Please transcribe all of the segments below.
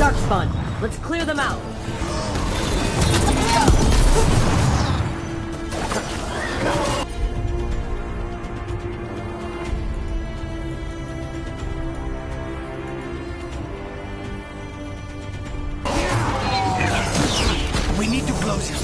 Darkspawn, let's clear them out. We need to close it.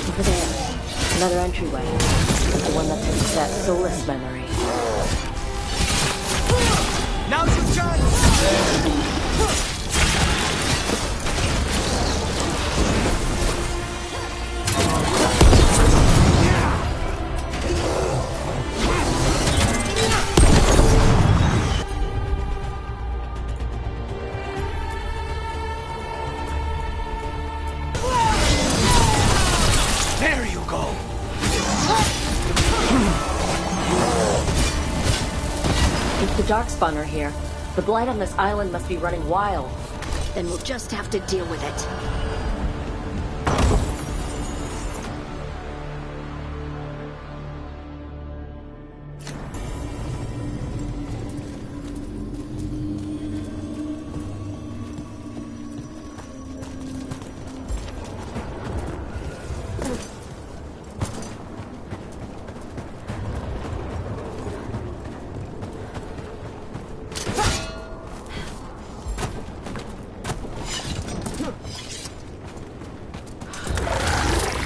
Over there, another entryway. The one that took that soulless memory. Now's your chance! There you go! If the Darkspawn are here, the blight on this island must be running wild. Then we'll just have to deal with it.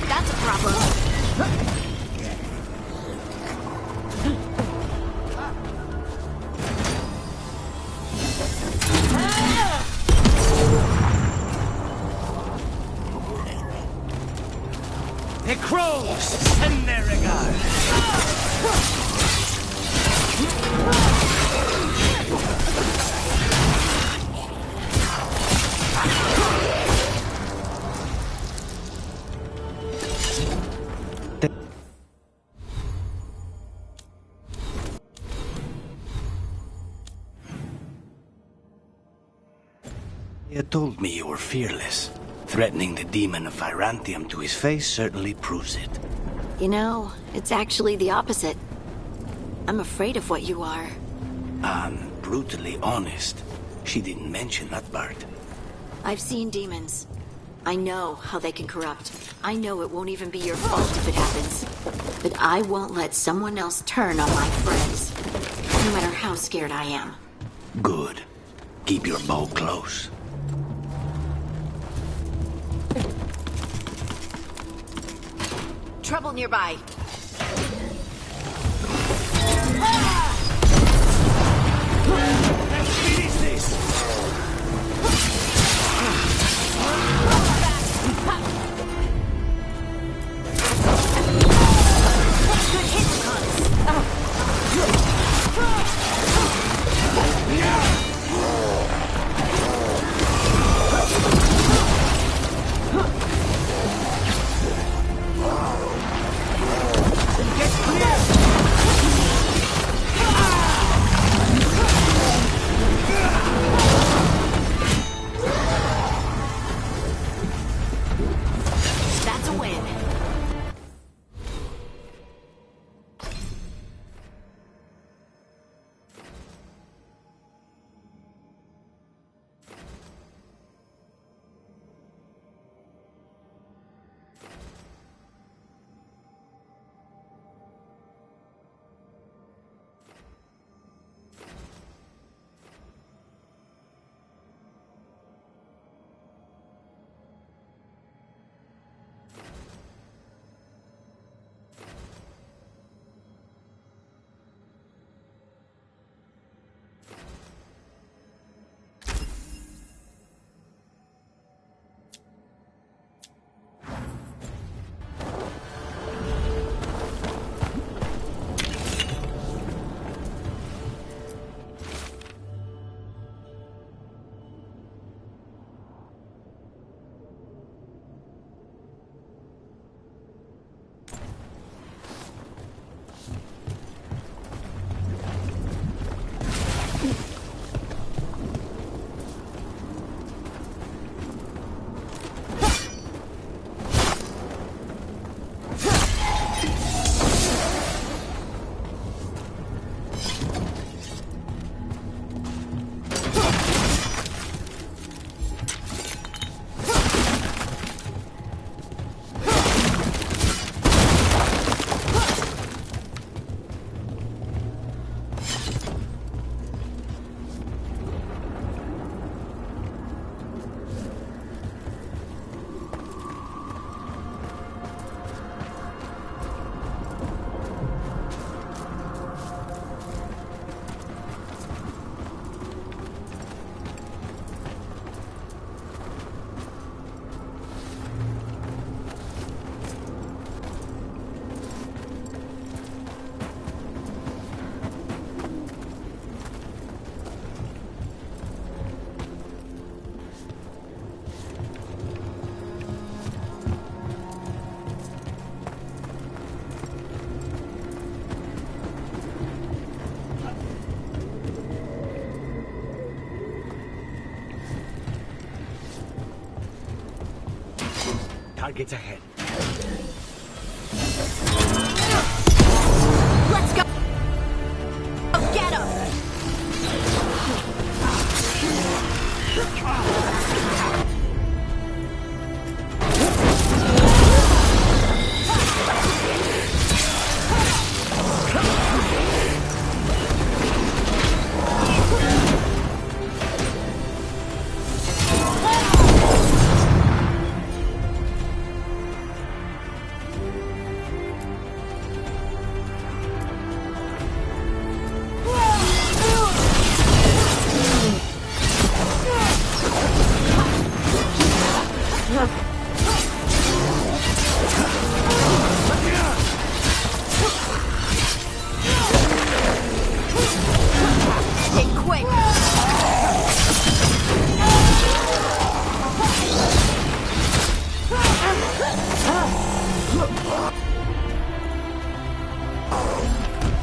That's a problem. The crows send their regards. You told me you were fearless. Threatening the demon of Virantium to his face certainly proves it. You know, it's actually the opposite. I'm afraid of what you are. I'm brutally honest. She didn't mention that part. I've seen demons. I know how they can corrupt. I know it won't even be your fault if it happens. But I won't let someone else turn on my friends. No matter how scared I am. Good. Keep your bow close. Trouble nearby. Finish this! Good hit, Cons. Get Targets ahead. Let's go! Get him!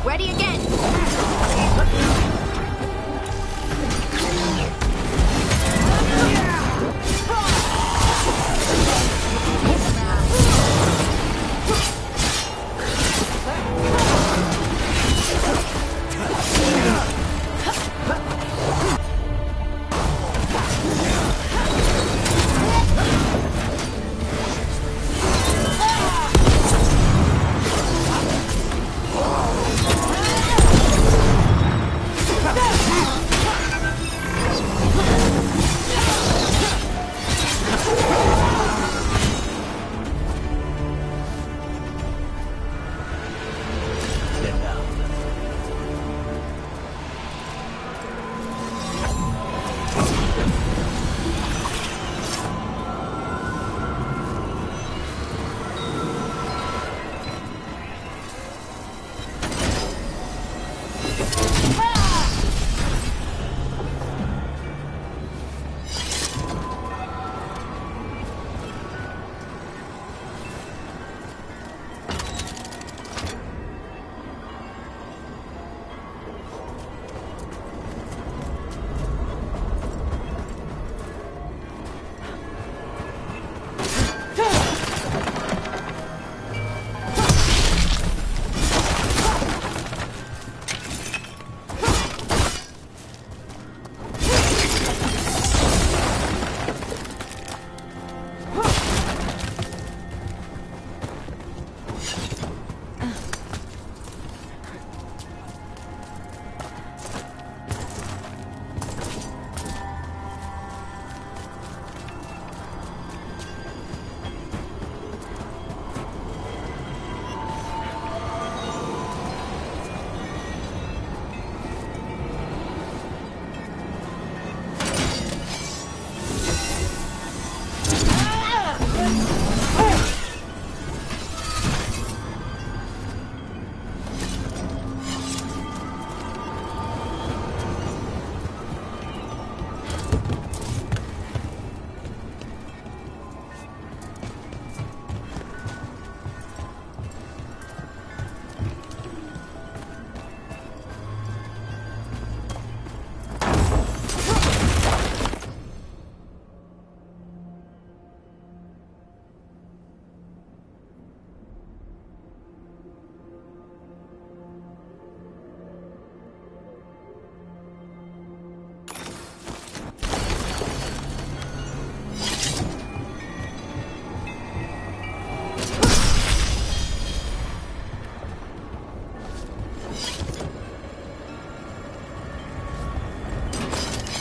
Ready again!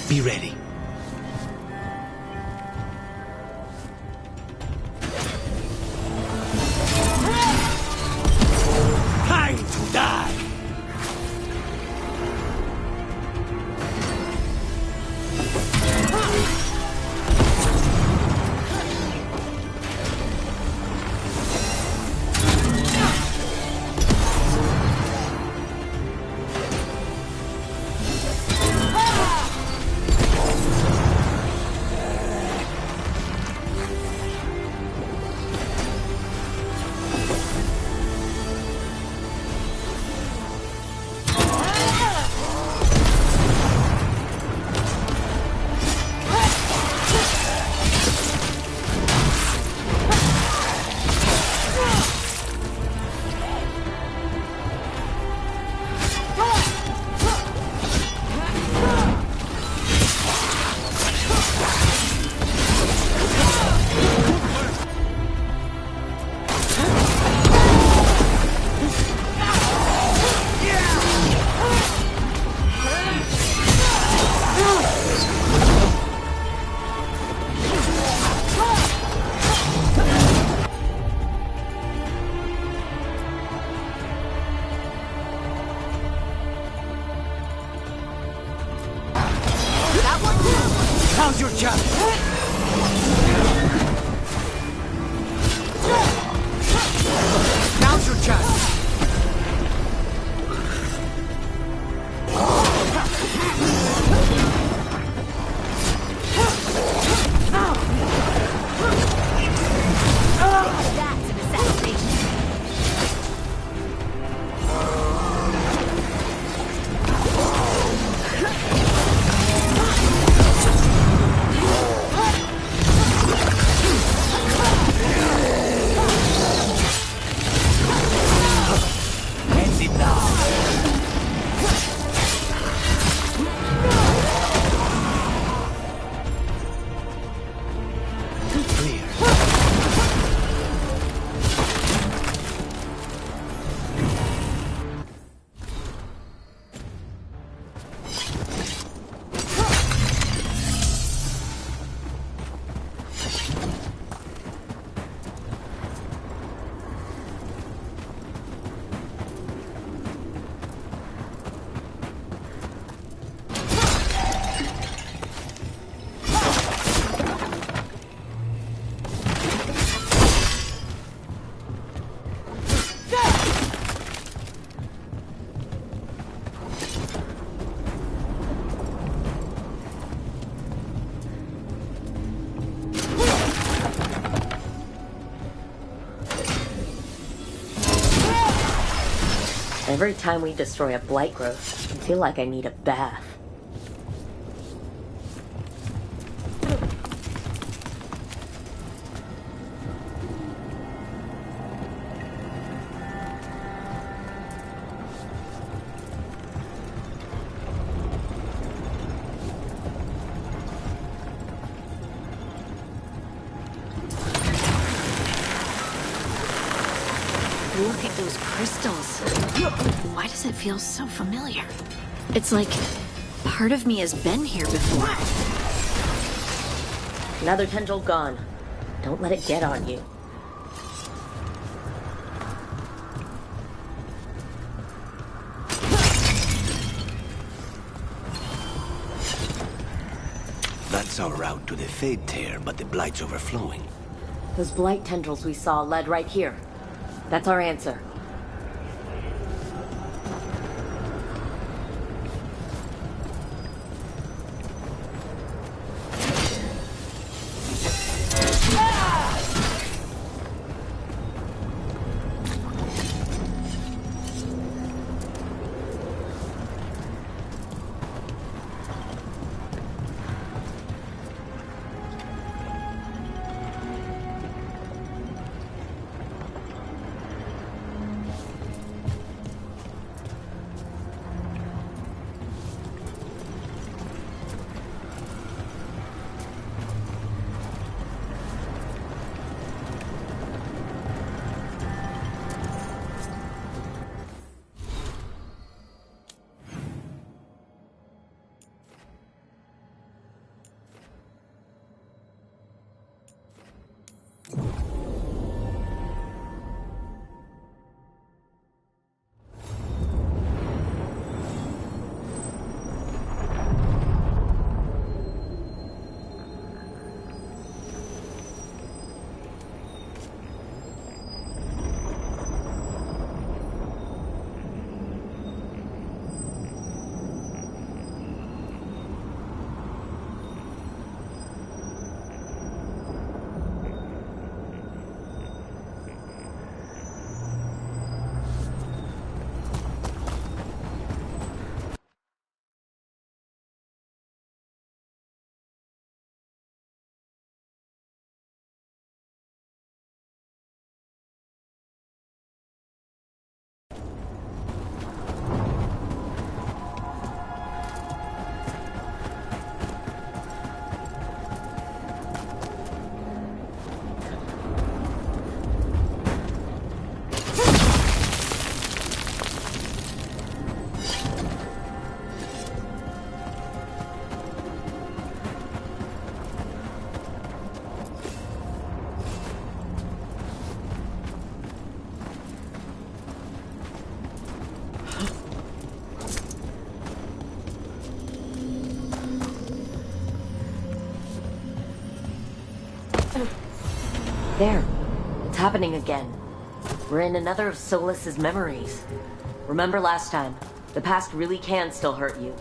Be ready. Time to die! your chance! Now's your chance! That's an assassination. End it now! Clear. Every time we destroy a blight growth, I feel like I need a bath. Look at those crystals. Why does it feel so familiar? It's like part of me has been here before. Another tendril gone. Don't let it get on you. That's our route to the Fade Tear, but the Blight's overflowing. Those blight tendrils we saw led right here. That's our answer. It's happening again. We're in another of Solas's memories. Remember last time? The past really can still hurt you.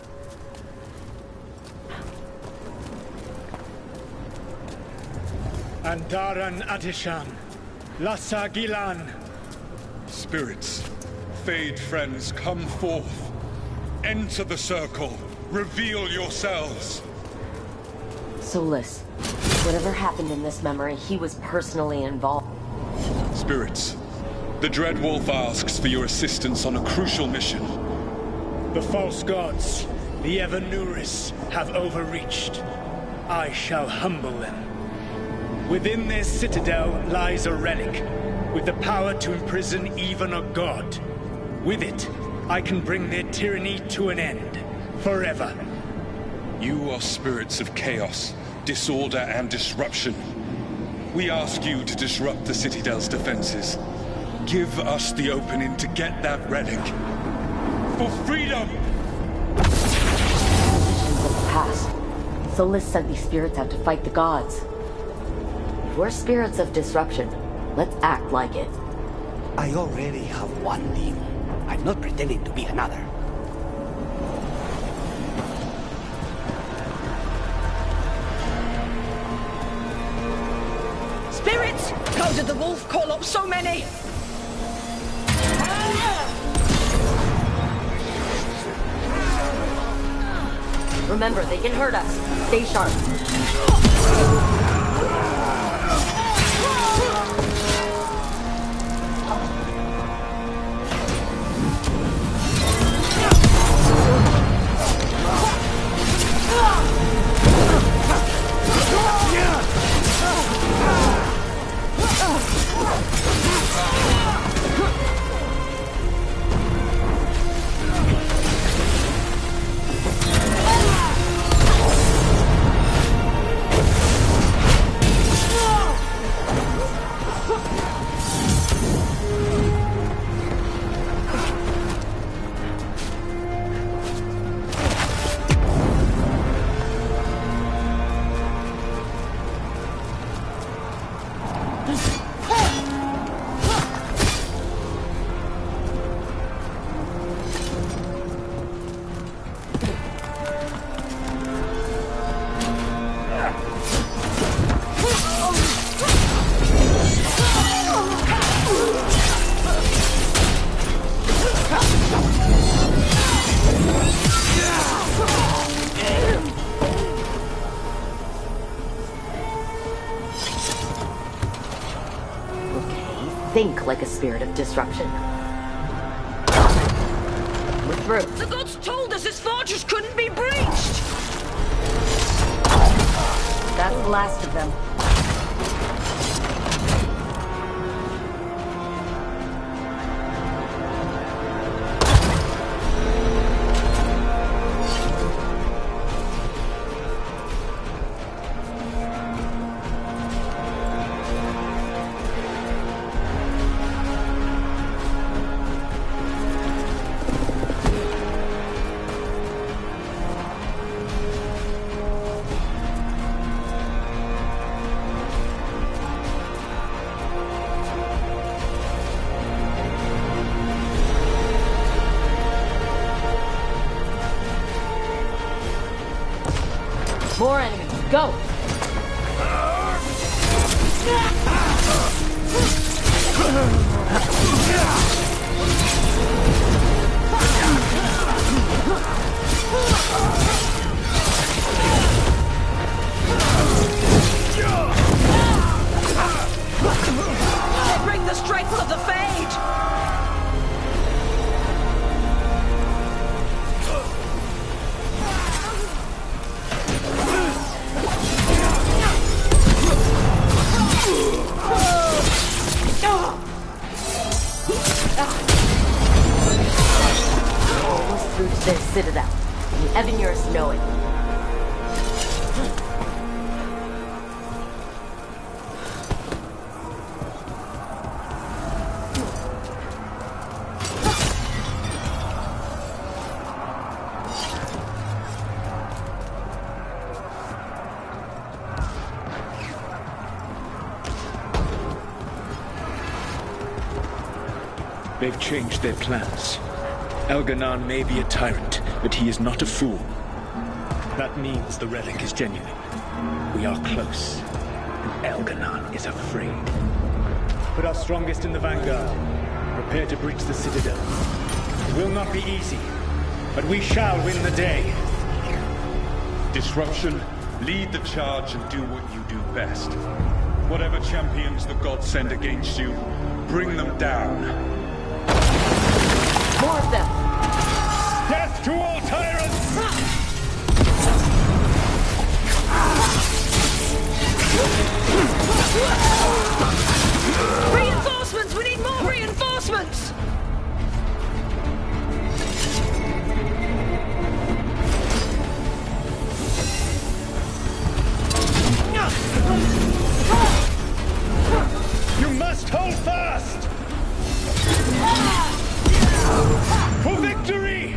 Andaran Atishan, Lassa Gilan. Spirits, Fade friends, come forth. Enter the circle. Reveal yourselves. Solas, whatever happened in this memory, he was personally involved. Spirits, the Dread Wolf asks for your assistance on a crucial mission. The false gods, the Evanuris, have overreached. I shall humble them. Within their citadel lies a relic, with the power to imprison even a god. With it, I can bring their tyranny to an end, forever. You are spirits of chaos, disorder, and disruption. We ask you to disrupt the Citadel's defenses. Give us the opening to get that relic. For freedom! Visions of the past. Solas sent these spirits out to fight the gods. If we're spirits of disruption, let's act like it. I already have one demon. I'm not pretending to be another. Spirits! How did the wolf call up so many? Remember, they can hurt us. Stay sharp. Think like a spirit of disruption. We're through. The gods told us this fortress couldn't be breached! That's the last of them. More enemies. Go! They bring the strength of the Fade! Almost through to their citadel. The Evanuris know it. They've changed their plans. Elganon may be a tyrant, but he is not a fool. That means the relic is genuine. We are close, and Elganon is afraid. Put our strongest in the vanguard. Prepare to breach the citadel. It will not be easy, but we shall win the day. Disruption, lead the charge and do what you do best. Whatever champions the gods send against you, bring them down. More of them! Death to all tyrants! Reinforcements! We need more reinforcements! You must hold fast! For victory!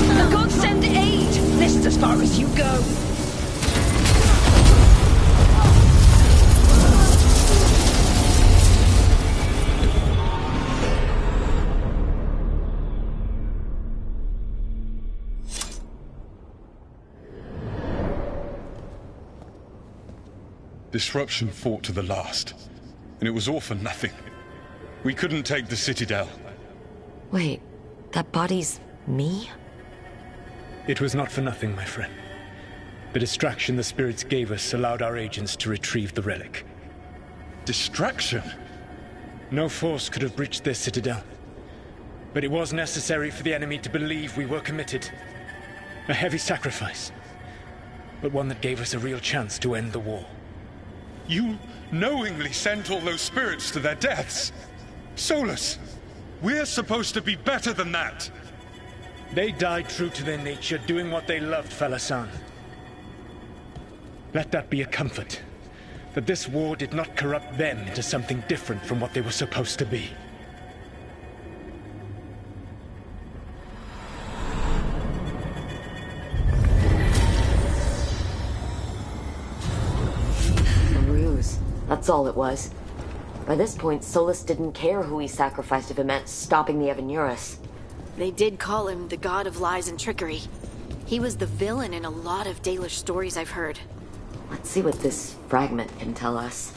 The gods send aid! This is as far as you go! Disruption fought to the last, and it was all for nothing. We couldn't take the Citadel. Wait, that body's me? It was not for nothing, my friend. The distraction the spirits gave us allowed our agents to retrieve the relic. Distraction? No force could have breached their citadel. But it was necessary for the enemy to believe we were committed. A heavy sacrifice, but one that gave us a real chance to end the war. You knowingly sent all those spirits to their deaths. Solus, we're supposed to be better than that. They died true to their nature, doing what they loved, Falasan. Let that be a comfort, that this war did not corrupt them into something different from what they were supposed to be. That's all it was. By this point, Solus didn't care who he sacrificed if it meant stopping the Evanurus. They did call him the god of lies and trickery. He was the villain in a lot of Dalish stories I've heard. Let's see what this fragment can tell us.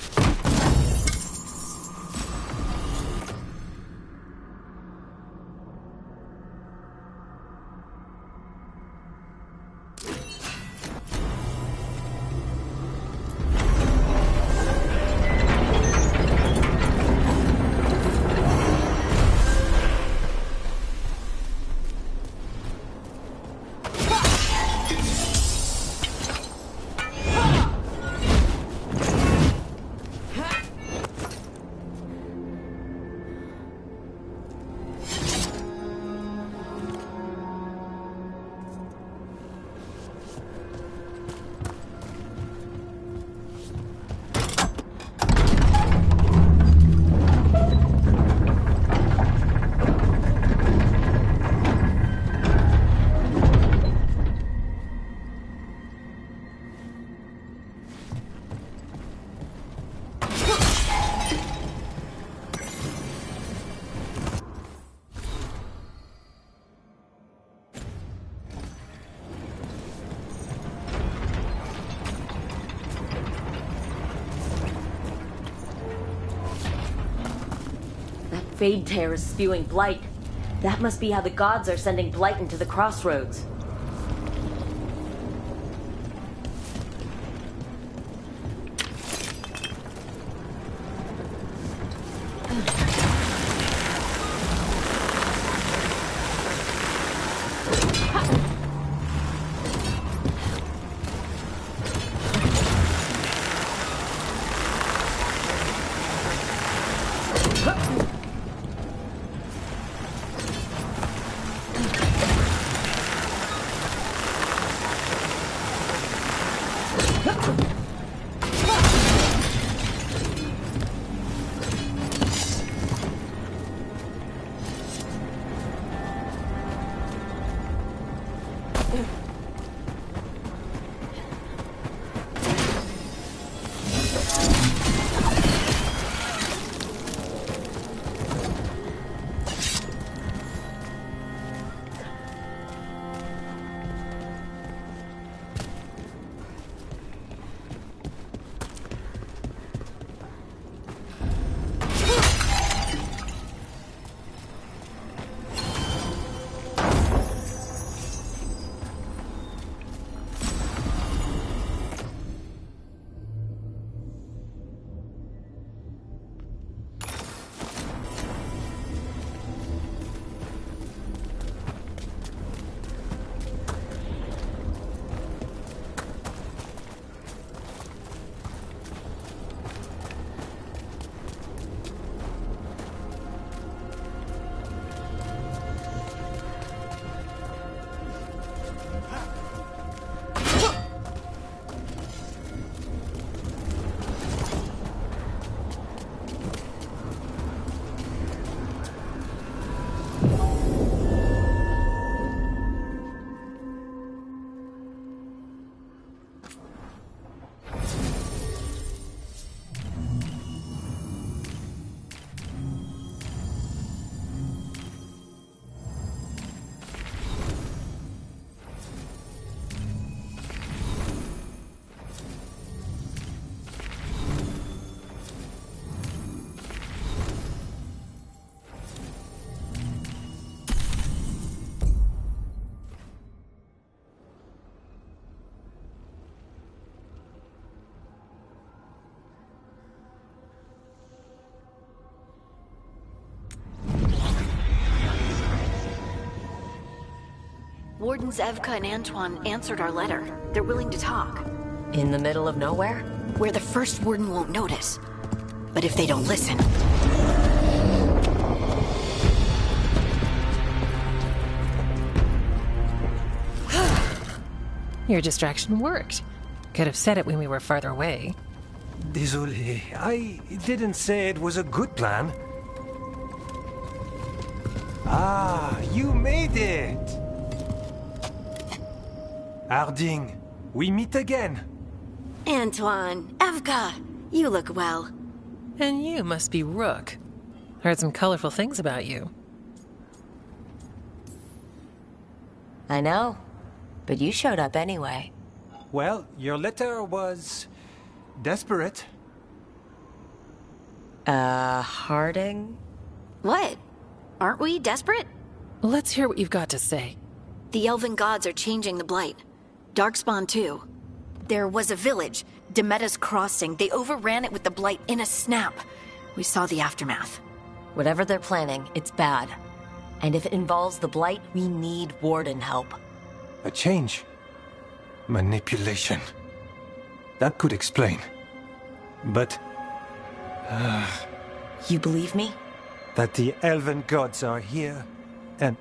Fade Tear is spewing blight. That must be how the gods are sending blight into the crossroads. Wardens Evka and Antoine answered our letter. They're willing to talk. In the middle of nowhere? Where the first warden won't notice. But if they don't listen... Your distraction worked. Could have said it when we were farther away. Désolé, I didn't say it was a good plan. Ah, you made it! Harding, we meet again. Antoine, Evka, you look well. And you must be Rook. Heard some colorful things about you. I know. But you showed up anyway. Well, your letter was... desperate. Harding? What? Aren't we desperate? Let's hear what you've got to say. The elven gods are changing the Blight. Darkspawn too. There was a village, Demeta's Crossing. They overran it with the Blight in a snap. We saw the aftermath. Whatever they're planning, it's bad. And if it involves the Blight, we need Warden help. A change. Manipulation. That could explain. But... You believe me? that the elven gods are here, and...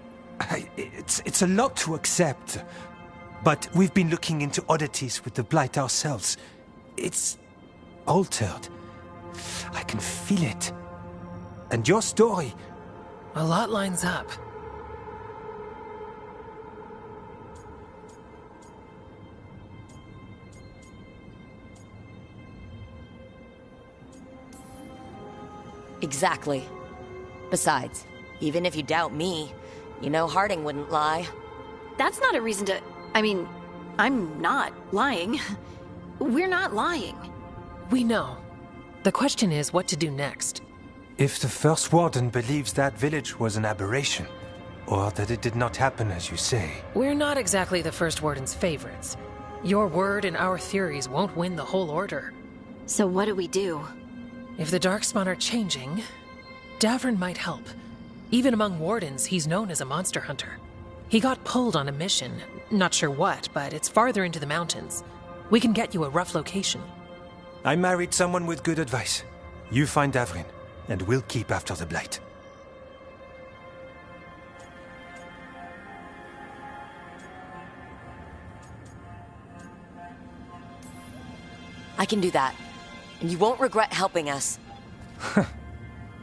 it's a lot to accept. But we've been looking into oddities with the Blight ourselves. It's... altered. I can feel it. And your story... A lot lines up. Exactly. Besides, even if you doubt me, you know Harding wouldn't lie. That's not a reason to... I mean, I'm not lying. We're not lying. We know. The question is what to do next. If the First Warden believes that village was an aberration, or that it did not happen as you say... We're not exactly the First Warden's favorites. Your word and our theories won't win the whole order. So what do we do? If the Darkspawn are changing, Davrin might help. Even among Wardens, he's known as a monster hunter. He got pulled on a mission. Not sure what, but it's farther into the mountains. We can get you a rough location. I married someone with good advice. You find Davrin, and we'll keep after the Blight. I can do that. And you won't regret helping us.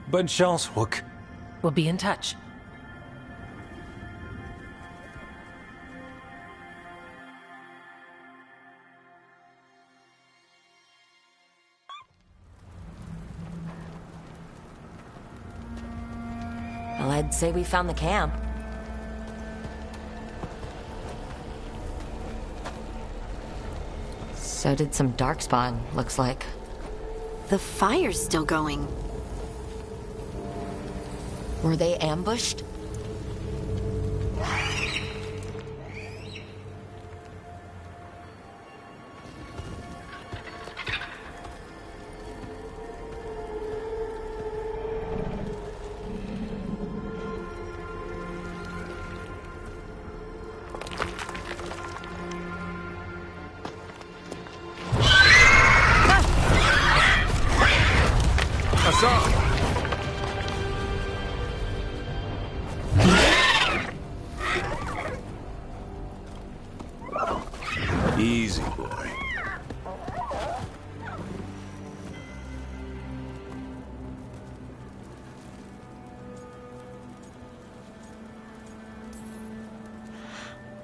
Bonne chance, Rook. We'll be in touch. Well, I'd say we found the camp. So did some Darkspawn, looks like. The fire's still going. Were they ambushed? Easy, boy.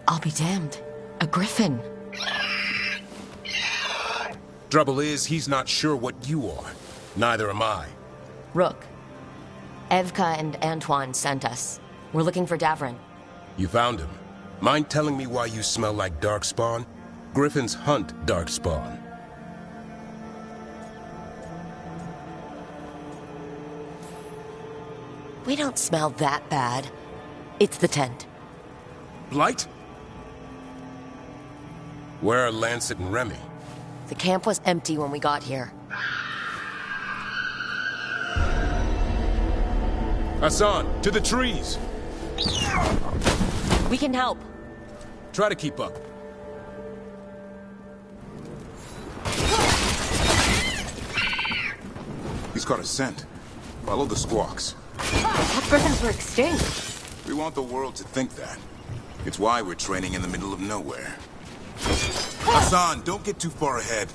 I'll be damned. A griffin. Trouble is, he's not sure what you are. Neither am I. Rook. Evka and Antoine sent us. We're looking for Davrin. You found him. Mind telling me why you smell like Darkspawn? Griffins hunt Darkspawn. We don't smell that bad. It's the tent. Blight? Where are Lancet and Remy? The camp was empty when we got here. Hassan, to the trees! We can help. Try to keep up. He's caught a scent. Follow the squawks. What griffins were extinct? We want the world to think that. It's why we're training in the middle of nowhere. Hassan, don't get too far ahead.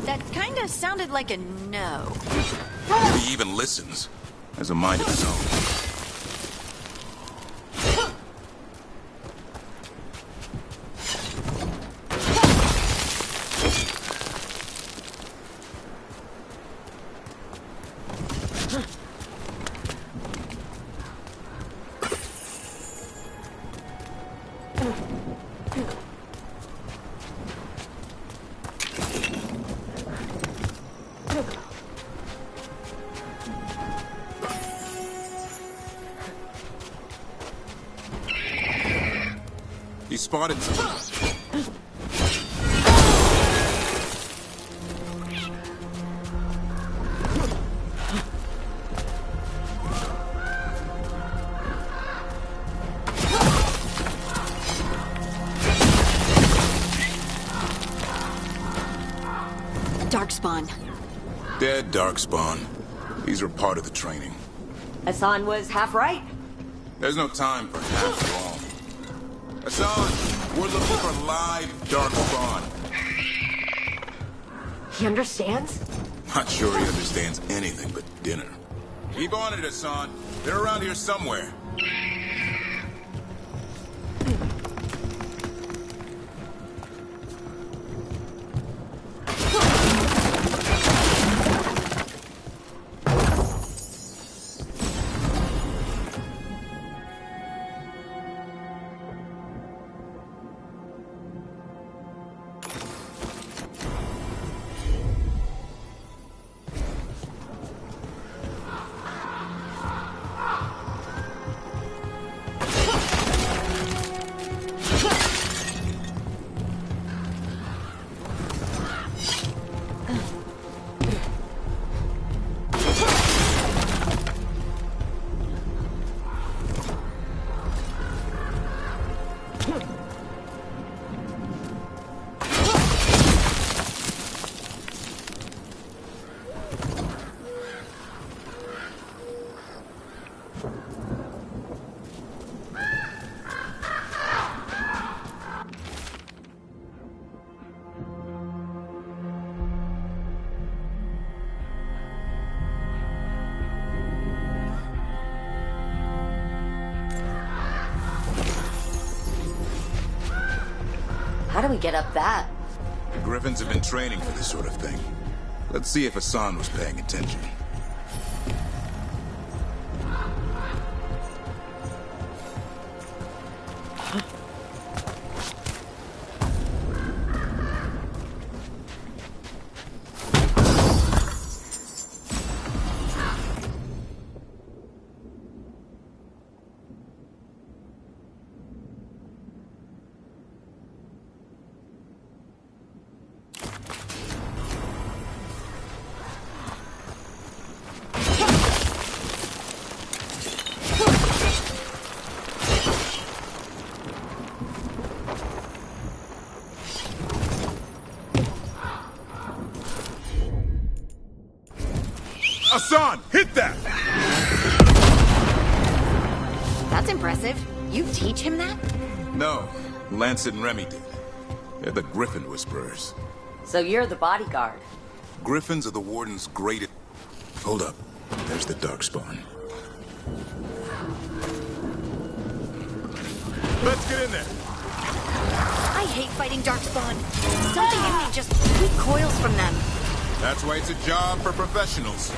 That kinda sounded like a no. If he even listens, has a mind of his own. He spotted something. Darkspawn. Dead Darkspawn. These are part of the training. Hassan was half right. There's no time for half wrong. Hassan, we're looking for live Darkspawn. He understands? Not sure he understands anything but dinner. Keep on it, Hassan. They're around here somewhere. How do we get up that? The Griffins have been training for this sort of thing. Let's see if Hassan was paying attention. Hassan, hit that! That's impressive. You teach him that? No, Lancet and Remy did. They're the Griffin Whisperers. So you're the bodyguard. Griffins are the Warden's greatest... Hold up. There's the Darkspawn. Let's get in there. I hate fighting Darkspawn. Something in me just recoils from them. That's why it's a job for professionals.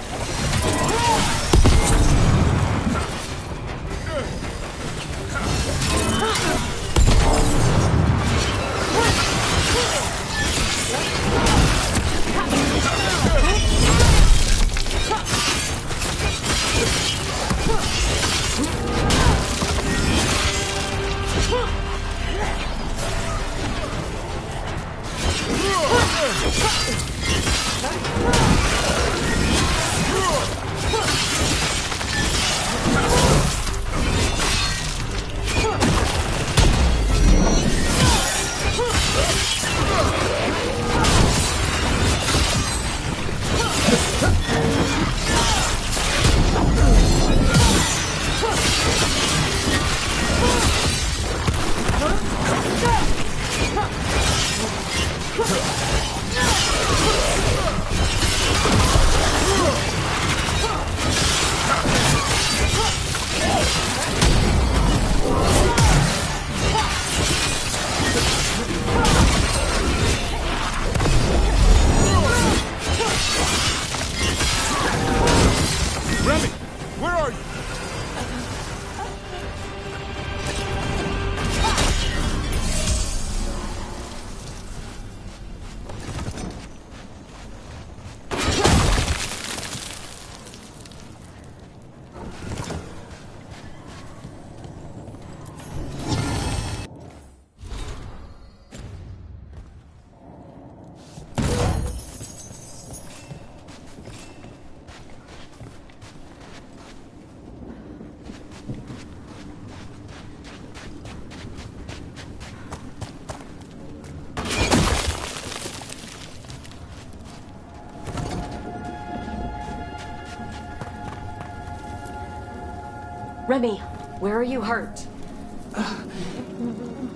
Remy, where are you hurt?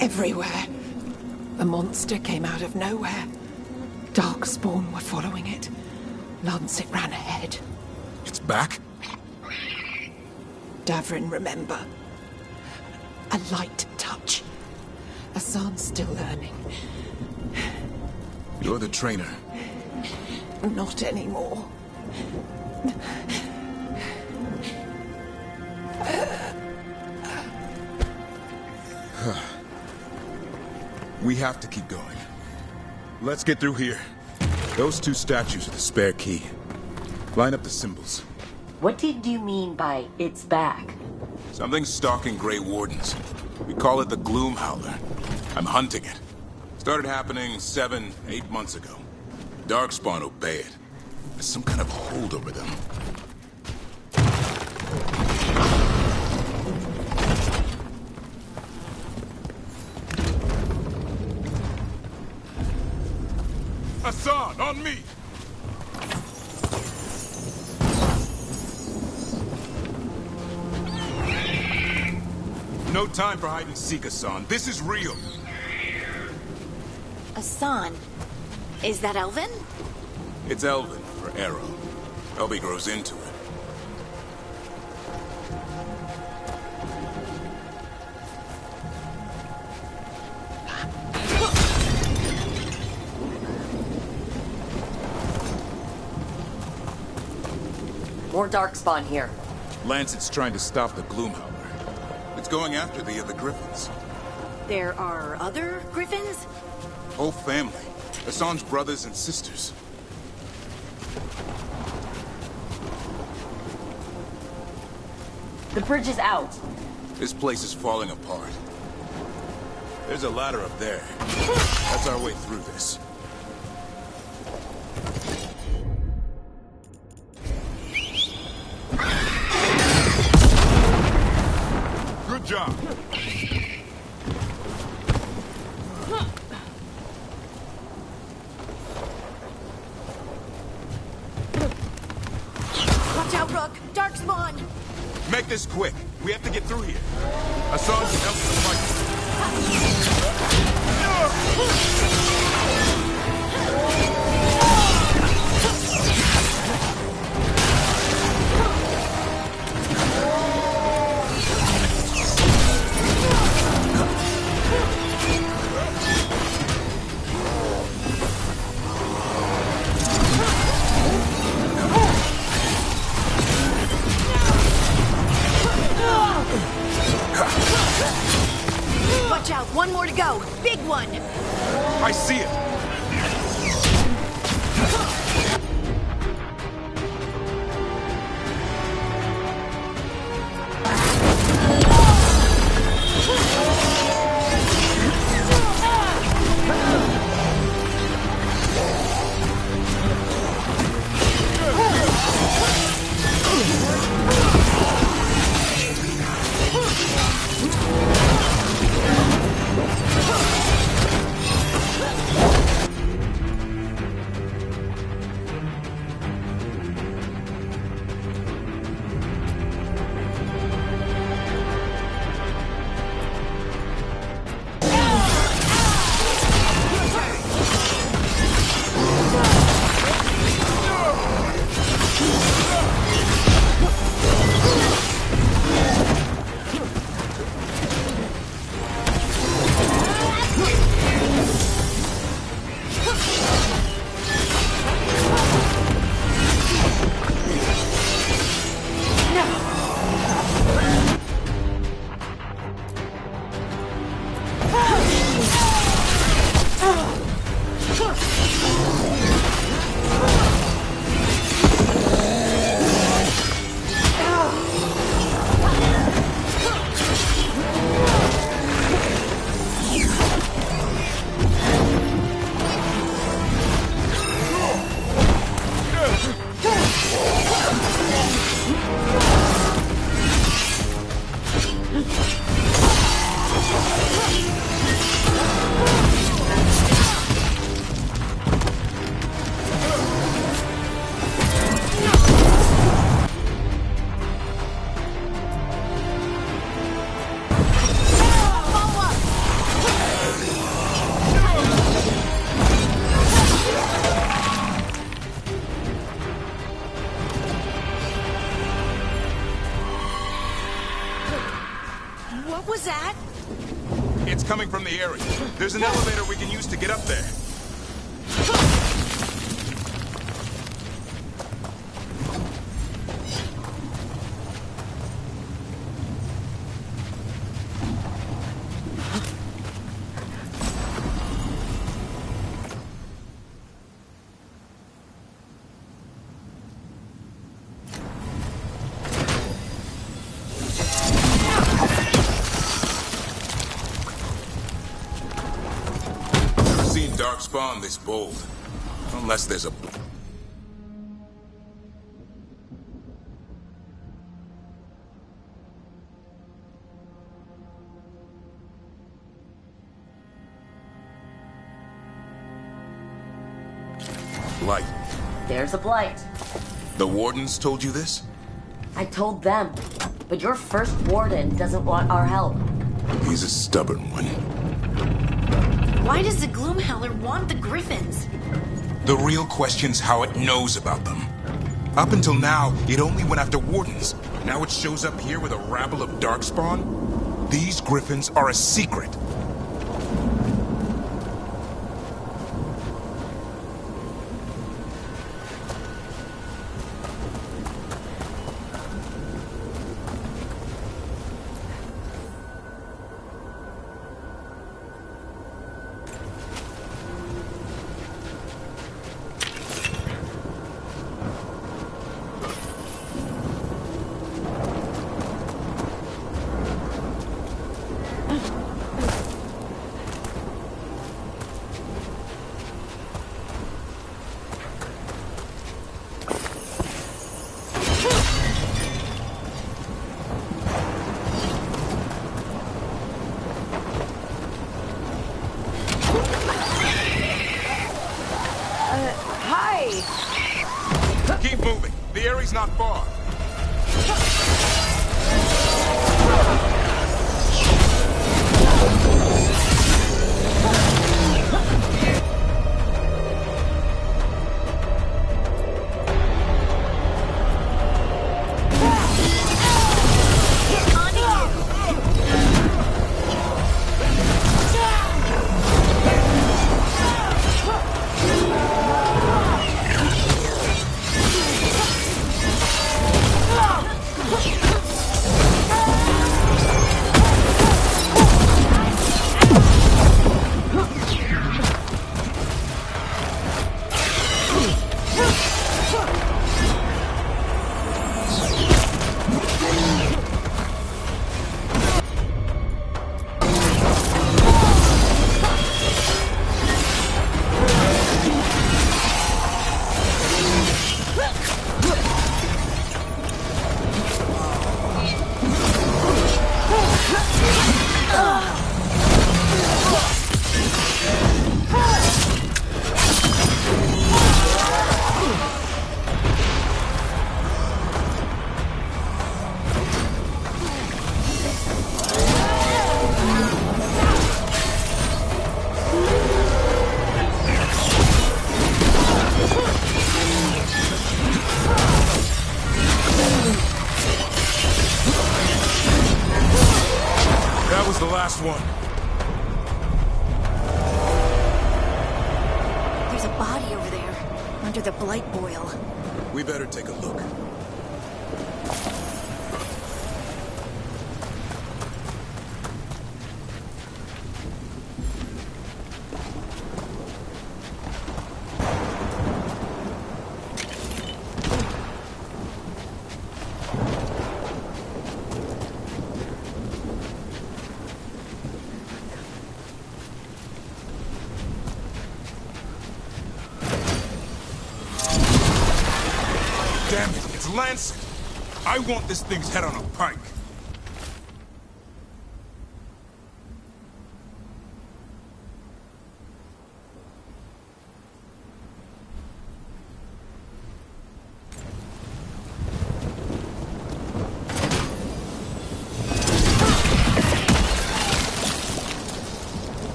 Everywhere. The monster came out of nowhere. Darkspawn were following it. Lancet ran ahead. It's back? Davrin, remember. A light touch. Hassan's still learning. You're the trainer. Not anymore. We have to keep going. Let's get through here. Those two statues are the spare key. Line up the symbols. What did you mean by it's back? Something's stalking Grey Wardens. We call it the Gloom Howler. I'm hunting it. Started happening 7, 8 months ago. Darkspawn obey it. There's some kind of hold over them. Hassan, on me! No time for hide and seek, Hassan. This is real. Hassan. Is that Elvin? It's Elvin, for Arrow. Elby grows into it. More Darkspawn here. Lancet's trying to stop the Gloomhowler. It's going after the other Griffins. There are other Griffins? Whole family. Hassan's brothers and sisters. The bridge is out. This place is falling apart. There's a ladder up there. That's our way through this. Good job. Watch out, Rook! Darkspawn! Make this quick. We have to get through here. Hassan can help the fight. Watch out! One more to go! Big one! I see it. It's coming from the area. There's an elevator we can use to get up there. Darkspawn this bold. Unless there's a... Blight. There's a blight. The Wardens told you this? I told them. But your first warden doesn't want our help. He's a stubborn one. Why does the Gloomhowler want the Griffins? The real question's how it knows about them. Up until now, it only went after Wardens. Now it shows up here with a rabble of Darkspawn? These Griffins are a secret. Keep moving. The area's not far. The last one. There's a body over there, under the blight boil. We better take a look. Damn it, it's Lancet! I want this thing's head on a pike.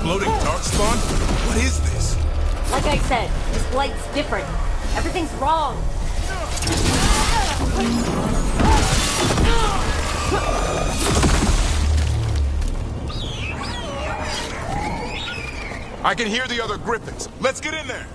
Exploding darkspawn? What is this? Like I said, this blight's different. Everything's wrong. I can hear the other griffins. Let's get in there.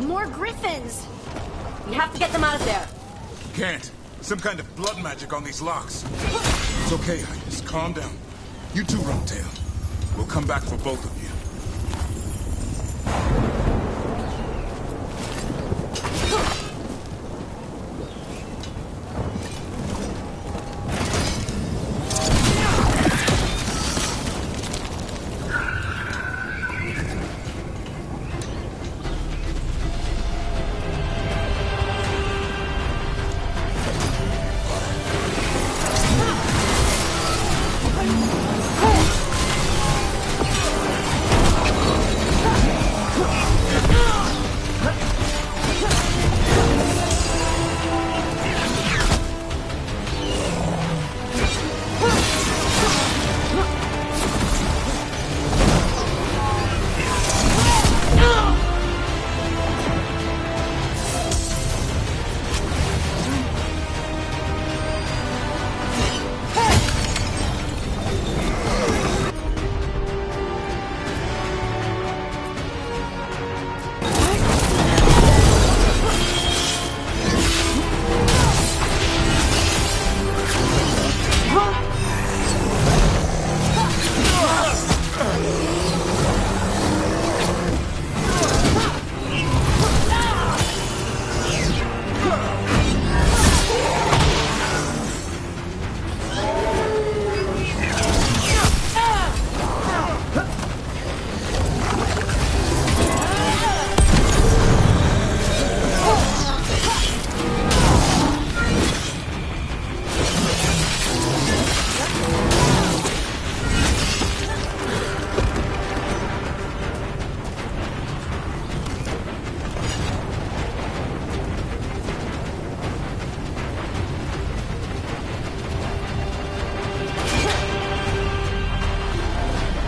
More griffins! We have to get them out of there. Can't. Some kind of blood magic on these locks. It's okay, Highness. Calm down. You too, Rumtail. We'll come back for both of you.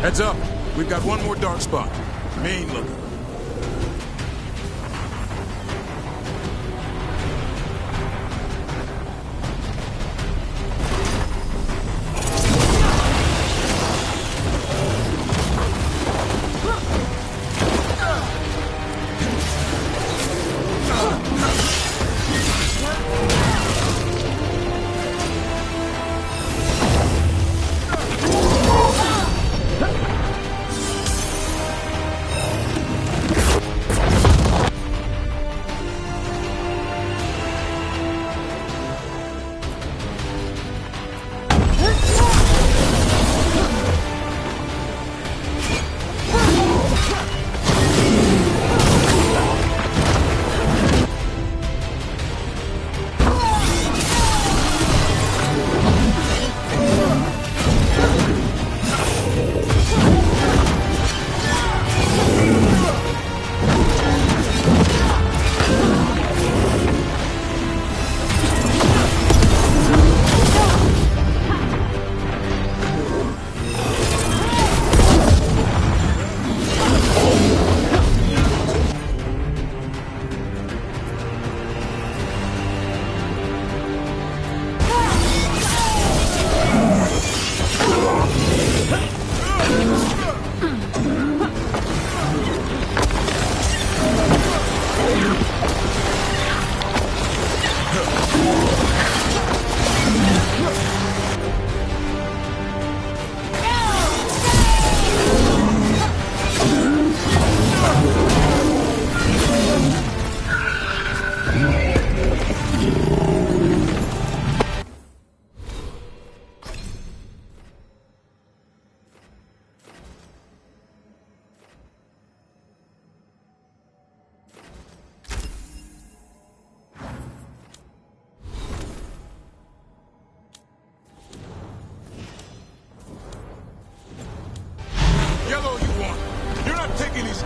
Heads up. We've got one more dark spot. Main looking.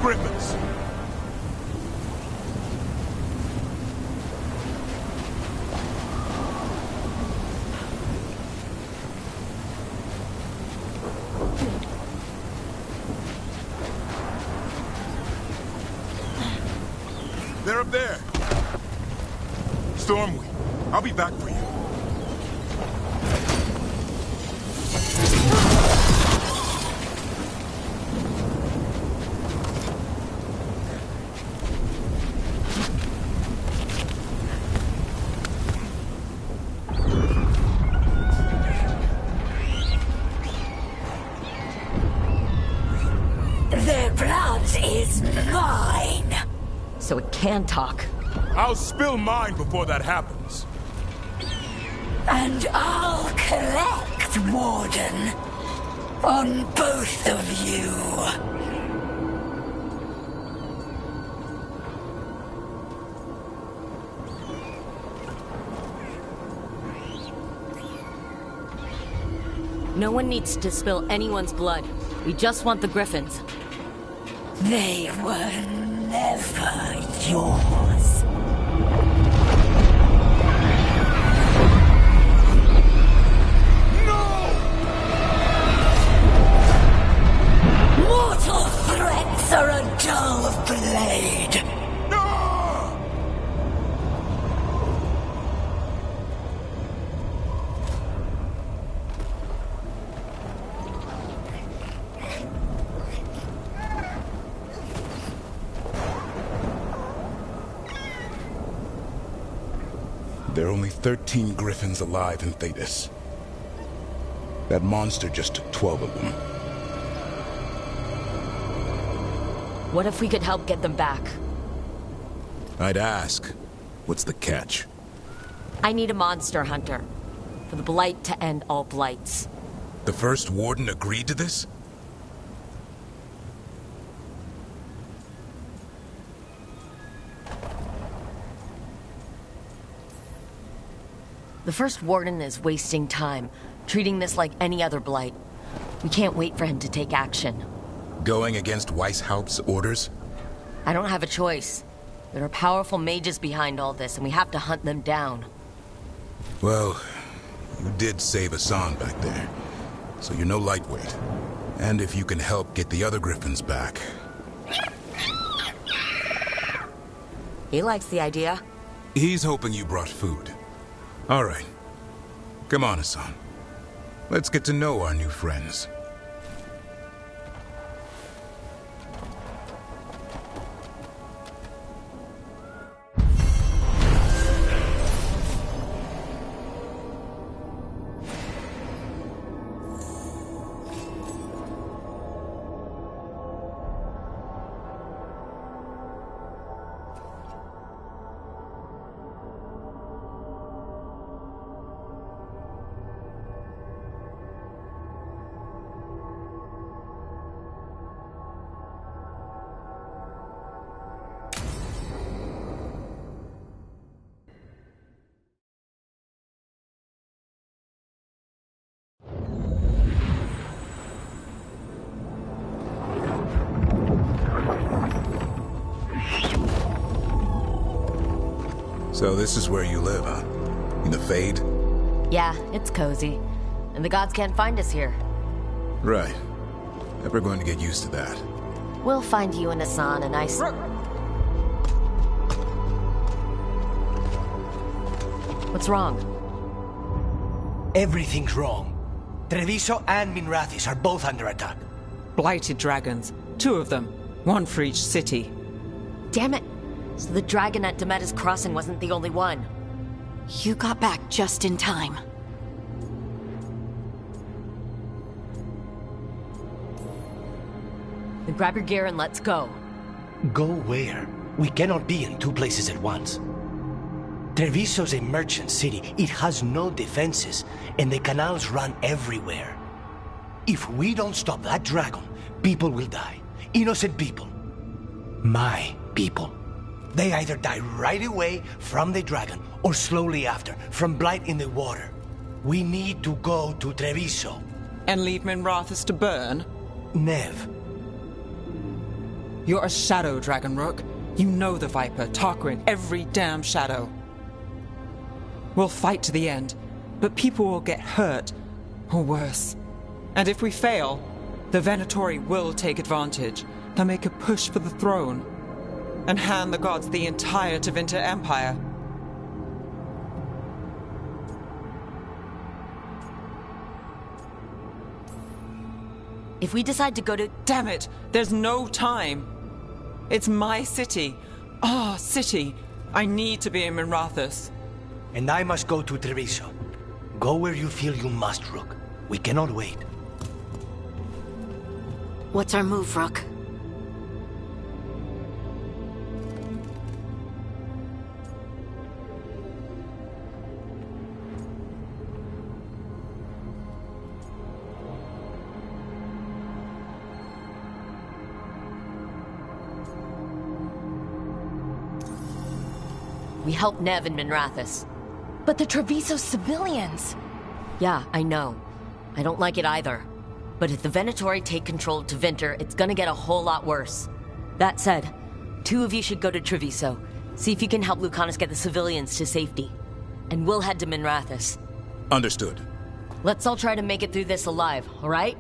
griffins! They're up there. Stormweed, I'll be back for you. Their blood is mine! So it can talk. I'll spill mine before that happens. And I'll collect, Warden, on both of you. No one needs to spill anyone's blood. We just want the griffins. They were never yours. Mortal threats are a dull blade. There are only 13 griffins alive in Thetis. That monster just took 12 of them. What if we could help get them back? I'd ask, what's the catch? I need a monster hunter. For the Blight to end all blights. The first warden agreed to this? The first warden is wasting time, treating this like any other blight. We can't wait for him to take action. Going against Weishaupt's orders? I don't have a choice. There are powerful mages behind all this, and we have to hunt them down. Well, you did save Hassan back there, so you're no lightweight. And if you can help get the other griffins back... He likes the idea. He's hoping you brought food. All right. Come on, Hassan. Let's get to know our new friends. So this is where you live, huh? In the Fade? Yeah, it's cozy. And the gods can't find us here. Right. Never going to get used to that. We'll find you and Hassan a nice... What's wrong? Everything's wrong. Treviso and Minrathis are both under attack. Blighted dragons. 2 of them. 1 for each city. Damn it! So the dragon at Demeter's Crossing wasn't the only one. You got back just in time. Then grab your gear and let's go. Go where? We cannot be in 2 places at once. Treviso's a merchant city. It has no defenses, and the canals run everywhere. If we don't stop that dragon, people will die. Innocent people. My people. They either die right away from the dragon, or slowly after, from blight in the water. We need to go to Treviso. And leave Minrathis to burn? Nev. You're a shadow, Dragon Rook. You know the Viper, Tarquin, every damn shadow. We'll fight to the end, but people will get hurt, or worse. And if we fail, the Venatori will take advantage. They'll make a push for the throne, and hand the gods the entire Tevinter Empire. If we decide to go to... Damn it! There's no time! It's my city. Our city. I need to be in Minrathous. And I must go to Treviso. Go where you feel you must, Rook. We cannot wait. What's our move, Rook? We help Nev in Minrathous. But the Treviso civilians... Yeah, I know. I don't like it either. But if the Venatori take control of Tevinter, it's gonna get a whole lot worse. That said, 2 of you should go to Treviso. See if you can help Lucanus get the civilians to safety. And we'll head to Minrathous. Understood. Let's all try to make it through this alive, alright?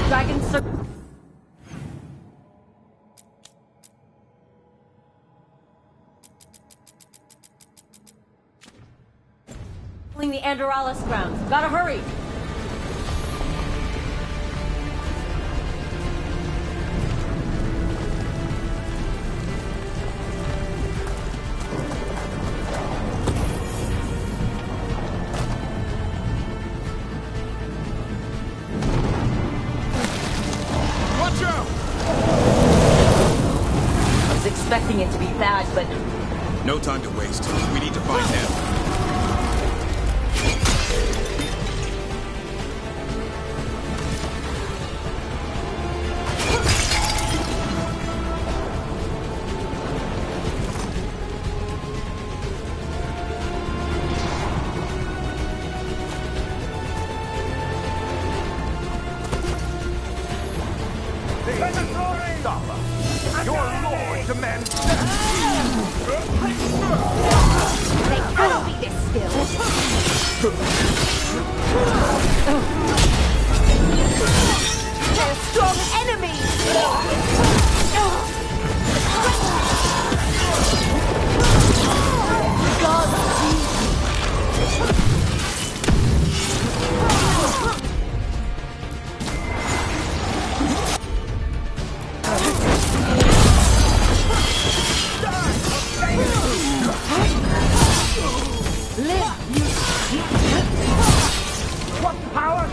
Dragon the Andorralis grounds. Gotta hurry! Watch out! I was expecting it to be bad, but... No time to waste. We need to find him. Your lord demands They cannot be this still! They're strong enemies! what power?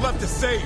left to save.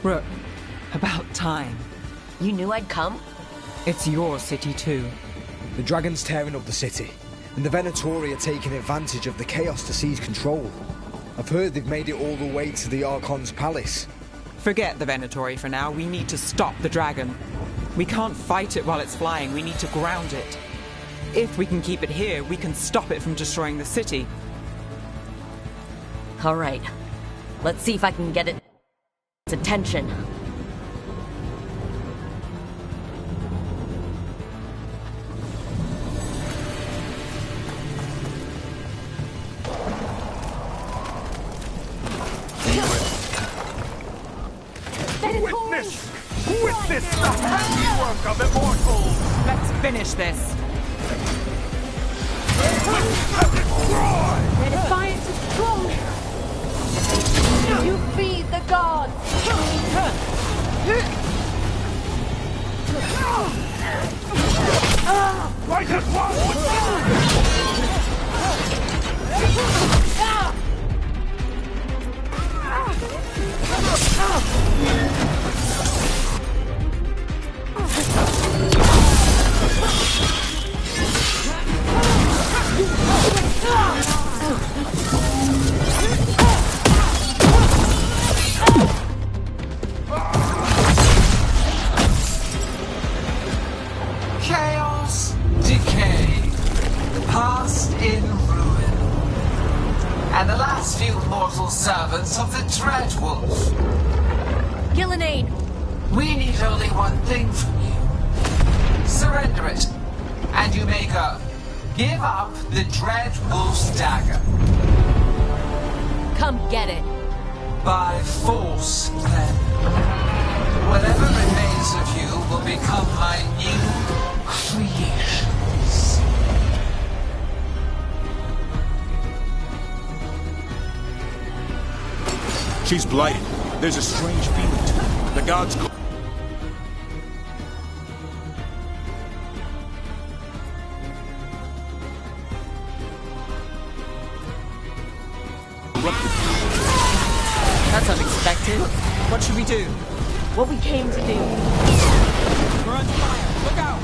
Rook, about time. You knew I'd come? It's your city too. The dragon's tearing up the city, and the Venatori are taking advantage of the chaos to seize control. I've heard they've made it all the way to the Archon's palace. Forget the Venatori for now. We need to stop the dragon. We can't fight it while it's flying. We need to ground it. If we can keep it here, we can stop it from destroying the city. All right. Let's see if I can get its attention. Witness the handiwork of immortals! Let's finish this! Their defiance is strong! You feed the gods! Right at Chaos, decay, past in ruin, and the last few mortal servants of the Dreadwolf. Gillenade! We need only one thing from you. Surrender it, and you may go. Give up the Dreadwolf's dagger. Come get it. By force, then. Whatever remains of you will become my new creations. She's blighted. There's a strange feeling to her. The gods call. That's unexpected. What should we do? What we came to do. We're under fire. Look out!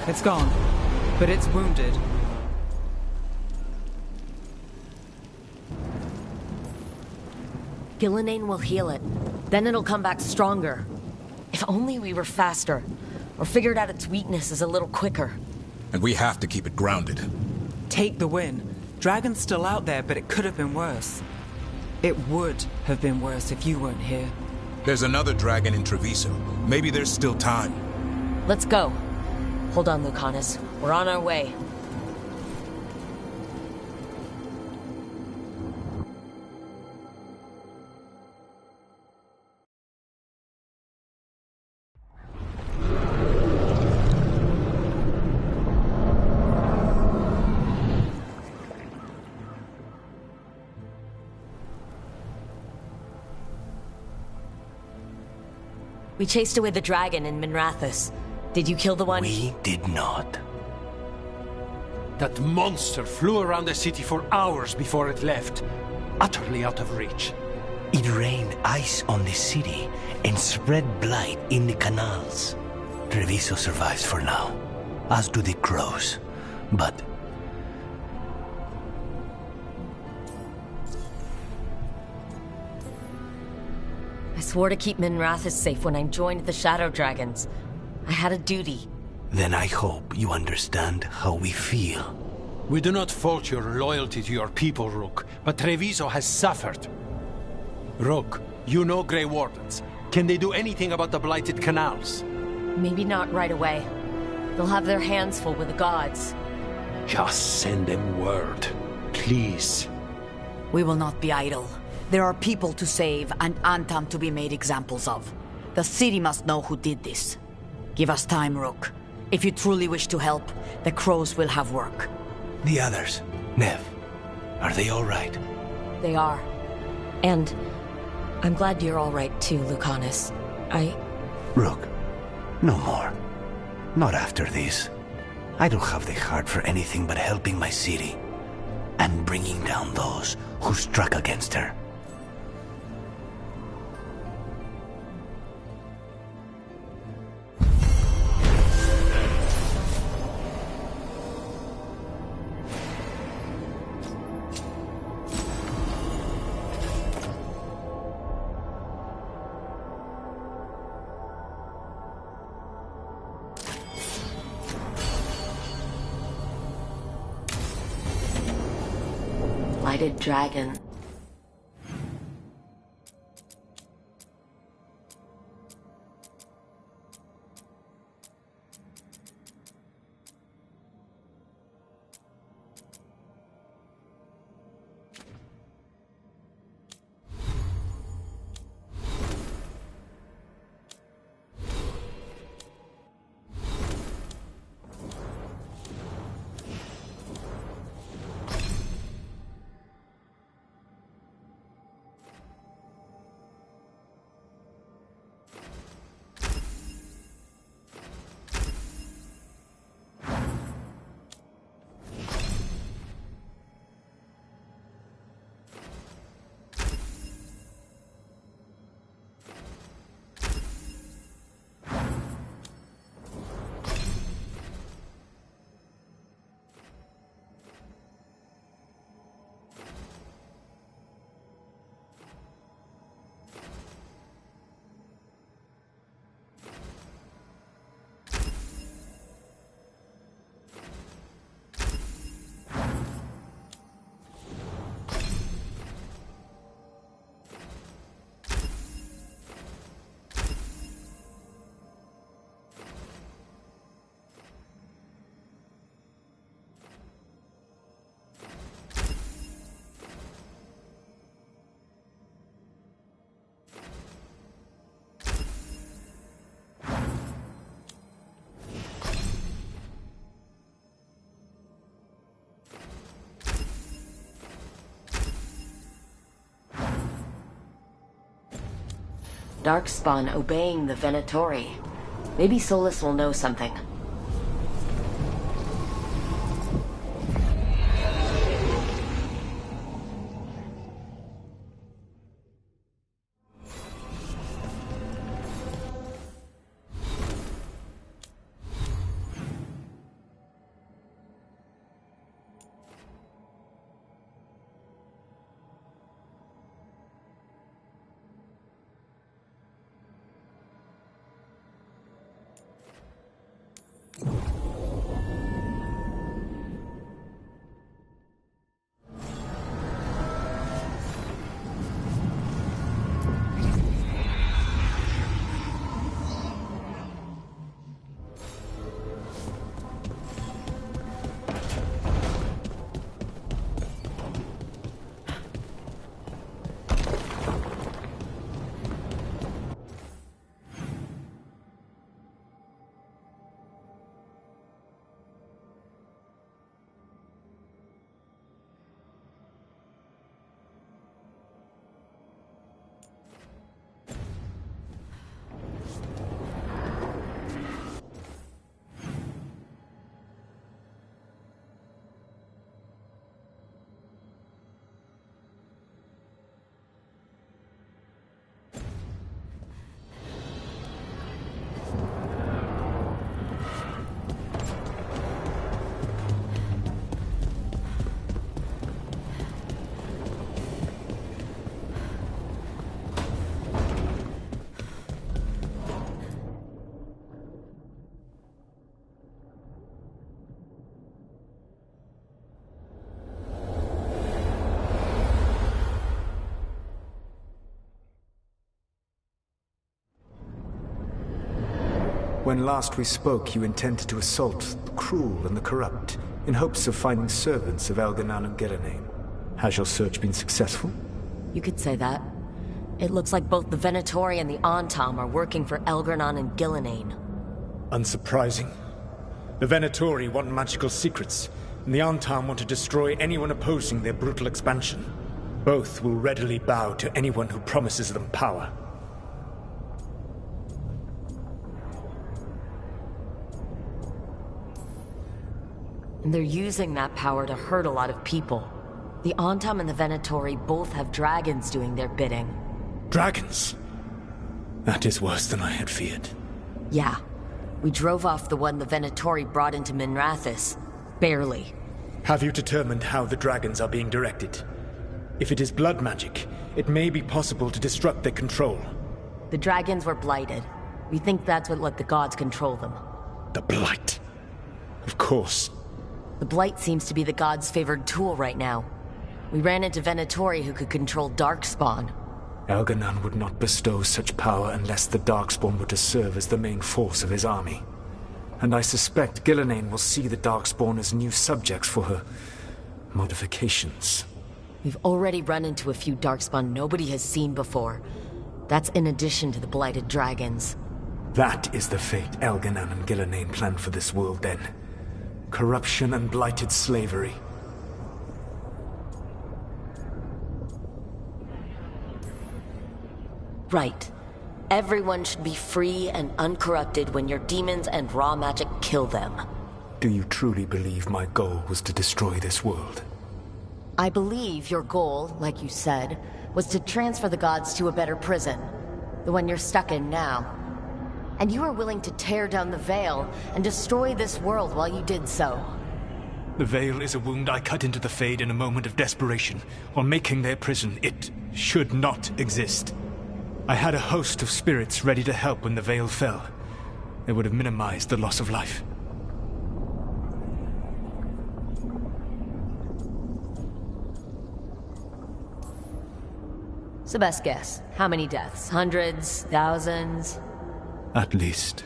It's gone, but it's wounded. Gillenane will heal it. Then it'll come back stronger. If only we were faster, or figured out its weaknesses a little quicker. And we have to keep it grounded. Take the win. Dragon's still out there, but it could have been worse. It would have been worse if you weren't here. There's another dragon in Treviso. Maybe there's still time. Let's go. Hold on, Lucanus. We're on our way. We chased away the dragon in Minrathous. Did you kill the one? We did not. That monster flew around the city for hours before it left, utterly out of reach. It rained ice on the city and spread blight in the canals. Treviso survives for now, as do the crows. But I swore to keep Minrathis safe when I joined the Shadow Dragons. I had a duty. then I hope you understand how we feel. We do not fault your loyalty to your people, Rook, but Treviso has suffered. Rook, you know Grey Wardens. Can they do anything about the blighted canals? Maybe not right away. They'll have their hands full with the gods. Just send them word, please. We will not be idle. There are people to save and Antam to be made examples of. The city must know who did this. Give us time, Rook. If you truly wish to help, the crows will have work. The others, Nev, are they all right? They are. And I'm glad you're all right too, Lucanus. Rook, no more. Not after this. I don't have the heart for anything but helping my city. And bringing down those who struck against her. Lighted dragon. Darkspawn obeying the Venatori. Maybe Solus will know something. When last we spoke, you intended to assault the cruel and the corrupt, in hopes of finding servants of Elganan and Gillenane. Has your search been successful? You could say that. It looks like both the Venatori and the Antam are working for Elganan and Gillenane. Unsurprising. The Venatori want magical secrets, and the Antam want to destroy anyone opposing their brutal expansion. Both will readily bow to anyone who promises them power. And they're using that power to hurt a lot of people. The Antam and the Venatori both have dragons doing their bidding. Dragons? That is worse than I had feared. Yeah. We drove off the one the Venatori brought into Minrathous. Barely. Have you determined how the dragons are being directed? If it is blood magic, it may be possible to disrupt their control. The dragons were blighted. We think that's what let the gods control them. The Blight. Of course. The Blight seems to be the gods' favored tool right now. We ran into Venatori who could control Darkspawn. Elganan would not bestow such power unless the Darkspawn were to serve as the main force of his army. And I suspect Gillenane will see the Darkspawn as new subjects for her modifications. We've already run into a few Darkspawn nobody has seen before. That's in addition to the blighted dragons. That is the fate Elganan and Gillenane planned for this world then. Corruption and blighted slavery. Right. Everyone should be free and uncorrupted when your demons and raw magic kill them. Do you truly believe my goal was to destroy this world? I believe your goal, like you said, was to transfer the gods to a better prison. The one you're stuck in now. And you were willing to tear down the Veil and destroy this world while you did so. The Veil is a wound I cut into the Fade in a moment of desperation, while making their prison. It should not exist. I had a host of spirits ready to help when the Veil fell. They would have minimized the loss of life. So best guess, how many deaths? Hundreds? Thousands? At least.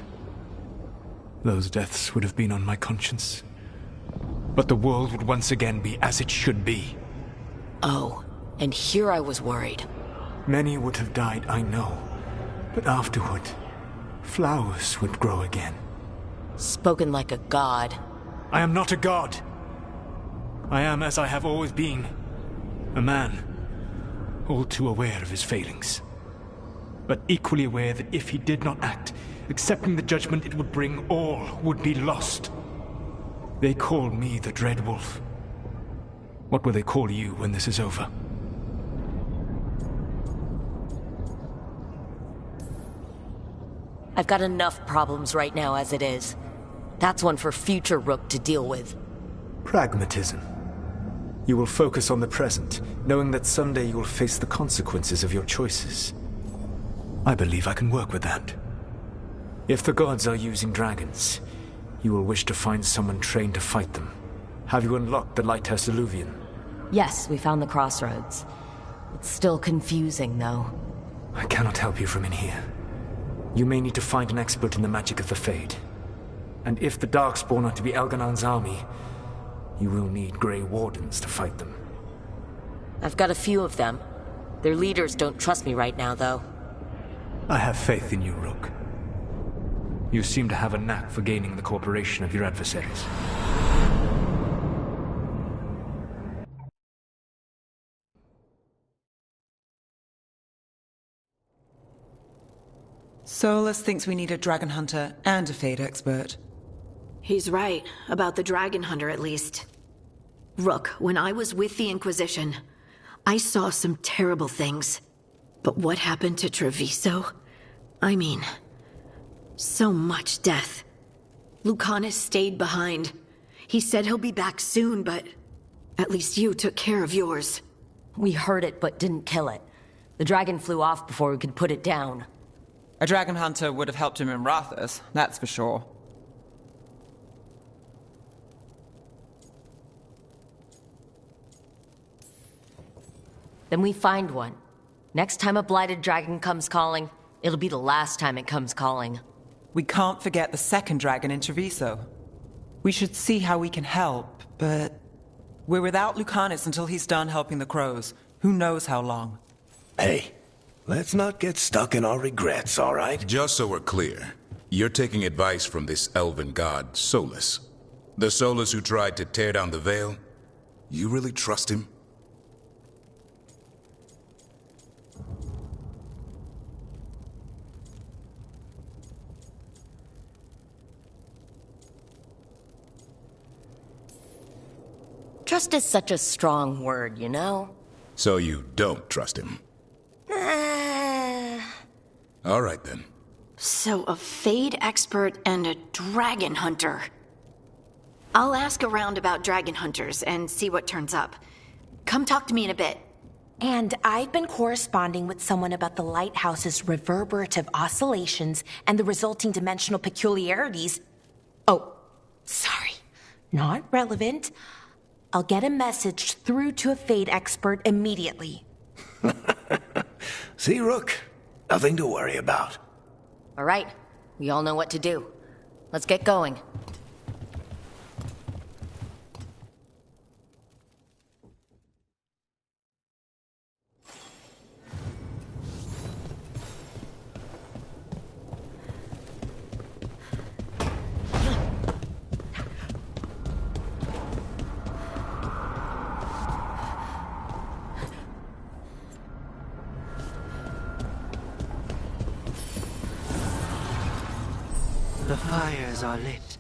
Those deaths would have been on my conscience. But the world would once again be as it should be. Oh, and here I was worried. Many would have died, I know. But afterward, flowers would grow again. Spoken like a god. I am not a god. I am as I have always been. A man. All too aware of his failings. But equally aware that if he did not act, accepting the judgment it would bring, all would be lost. They call me the Dread Wolf. What will they call you when this is over? I've got enough problems right now as it is. That's one for future Rook to deal with. Pragmatism. You will focus on the present, knowing that someday you will face the consequences of your choices. I believe I can work with that. If the gods are using dragons, you will wish to find someone trained to fight them. Have you unlocked the Lighthouse Illuvian? Yes, we found the crossroads. It's still confusing, though. I cannot help you from in here. You may need to find an expert in the magic of the Fade. And if the Darkspawn are to be Elganan's army, you will need Grey Wardens to fight them. I've got a few of them. Their leaders don't trust me right now, though. I have faith in you, Rook. You seem to have a knack for gaining the cooperation of your adversaries. Solus thinks we need a dragon hunter and a Fade expert. He's right, about the dragon hunter at least. Rook, when I was with the Inquisition, I saw some terrible things. But what happened to Treviso? I mean, so much death. Lucanus stayed behind. He said he'll be back soon, but at least you took care of yours. We heard it, but didn't kill it. The dragon flew off before we could put it down. A dragon hunter would have helped him in Rathus, that's for sure. Then we find one. Next time a blighted dragon comes calling, it'll be the last time it comes calling. we can't forget the second dragon in Treviso. We should see how we can help, but we're without Lucanus until he's done helping the crows. Who knows how long? Hey, let's not get stuck in our regrets, all right? Just so we're clear, you're taking advice from this elven god, Solus. The Solus who tried to tear down the veil? You really trust him? Trust is such a strong word, you know? So you don't trust him? All right, then. So, a Fade expert and a dragon hunter. I'll ask around about dragon hunters and see what turns up. Come talk to me in a bit. And I've been corresponding with someone about the lighthouse's reverberative oscillations and the resulting dimensional peculiarities. Oh, sorry. Not relevant. I'll get a message through to a Fade expert immediately. See, Rook? Nothing to worry about. All right, we all know what to do. Let's get going. The fires are lit.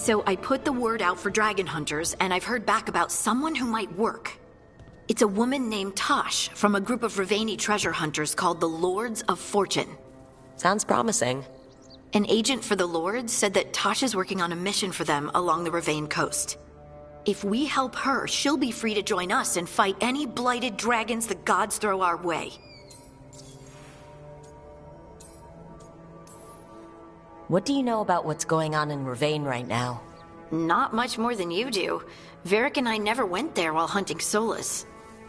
So I put the word out for dragon hunters, and I've heard back about someone who might work. It's a woman named Tosh from a group of Ravani treasure hunters called the Lords of Fortune. Sounds promising. An agent for the Lord said that Tasha's working on a mission for them along the Ravane coast. If we help her, she'll be free to join us and fight any blighted dragons the gods throw our way. What do you know about what's going on in Ravane right now? Not much more than you do. Varric and I never went there while hunting Solus.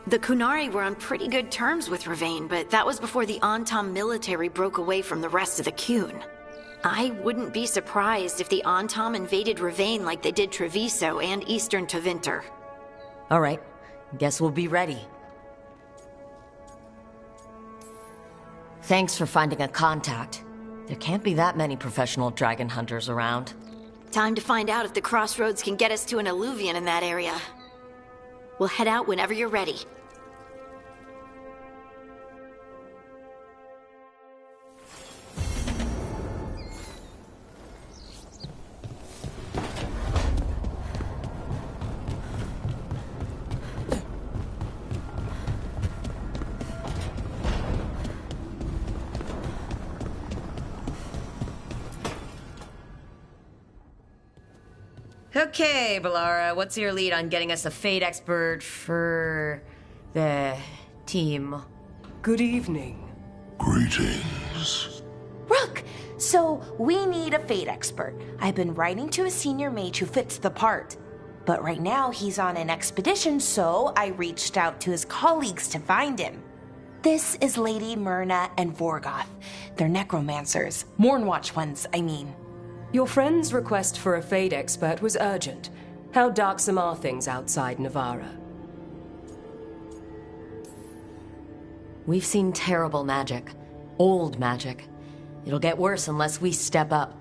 The Kunari were on pretty good terms with Ravane, but that was before the Antam military broke away from the rest of the Qun. I wouldn't be surprised if the Antam invaded Ravane like they did Treviso and Eastern Tevinter. All right. Guess we'll be ready. Thanks for finding a contact. There can't be that many professional dragon hunters around. Time to find out if the crossroads can get us to an alluvion in that area. We'll head out whenever you're ready. Okay, Balara, what's your lead on getting us a Fate expert for the team? Good evening. Greetings. Rook! So, we need a Fate expert. I've been writing to a senior mage who fits the part. But right now, he's on an expedition, so I reached out to his colleagues to find him. This is Lady Myrna and Vorgoth. They're necromancers. Mournwatch ones, I mean. Your friend's request for a Fate expert was urgent. How darksome are things outside Navarra? We've seen terrible magic. Old magic. It'll get worse unless we step up.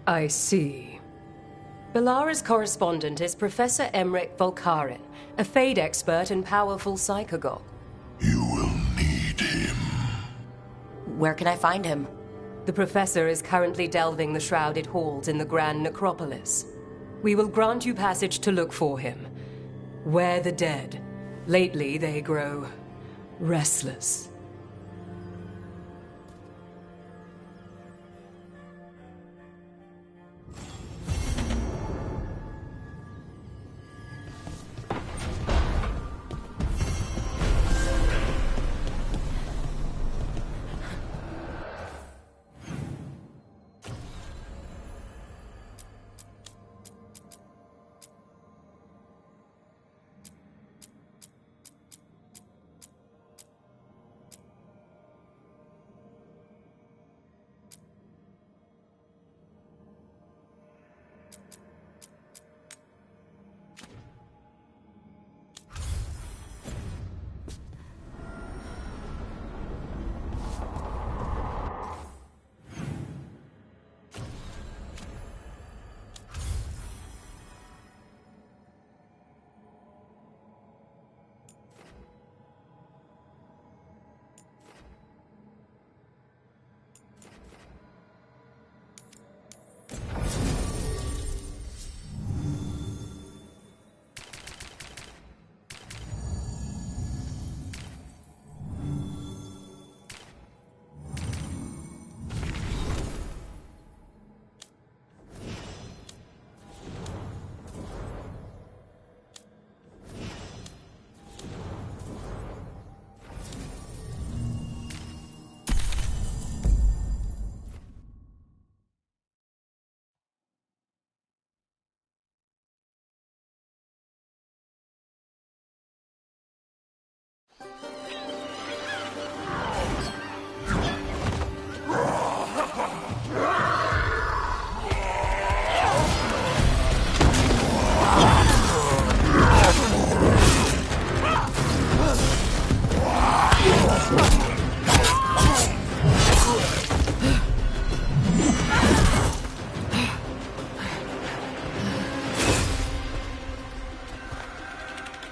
I see. Balara's correspondent is Professor Emmerich Volkarin, a Fate expert and powerful psychogol. You will need him. Where can I find him? The professor is currently delving the shrouded halls in the Grand Necropolis. We will grant you passage to look for him. Where the dead. Lately they grow restless.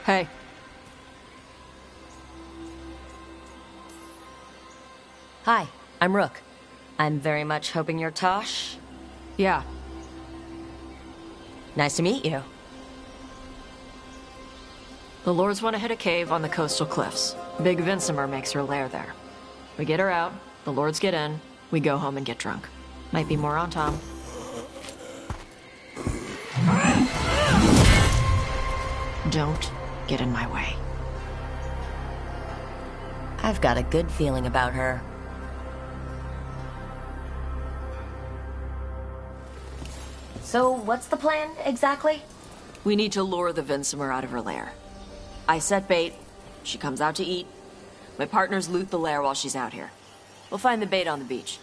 Hey. Hi, I'm Rook. I'm very much hoping you're Tosh. Yeah. Nice to meet you. The Lords want to hit a cave on the coastal cliffs. Big Vincimer makes her lair there. We get her out, the Lords get in, we go home and get drunk. Might be more on Tom. Don't get in my way. I've got a good feeling about her. So, what's the plan, exactly? We need to lure the Vinsimer out of her lair. I set bait. She comes out to eat. My partners loot the lair while she's out here. We'll find the bait on the beach.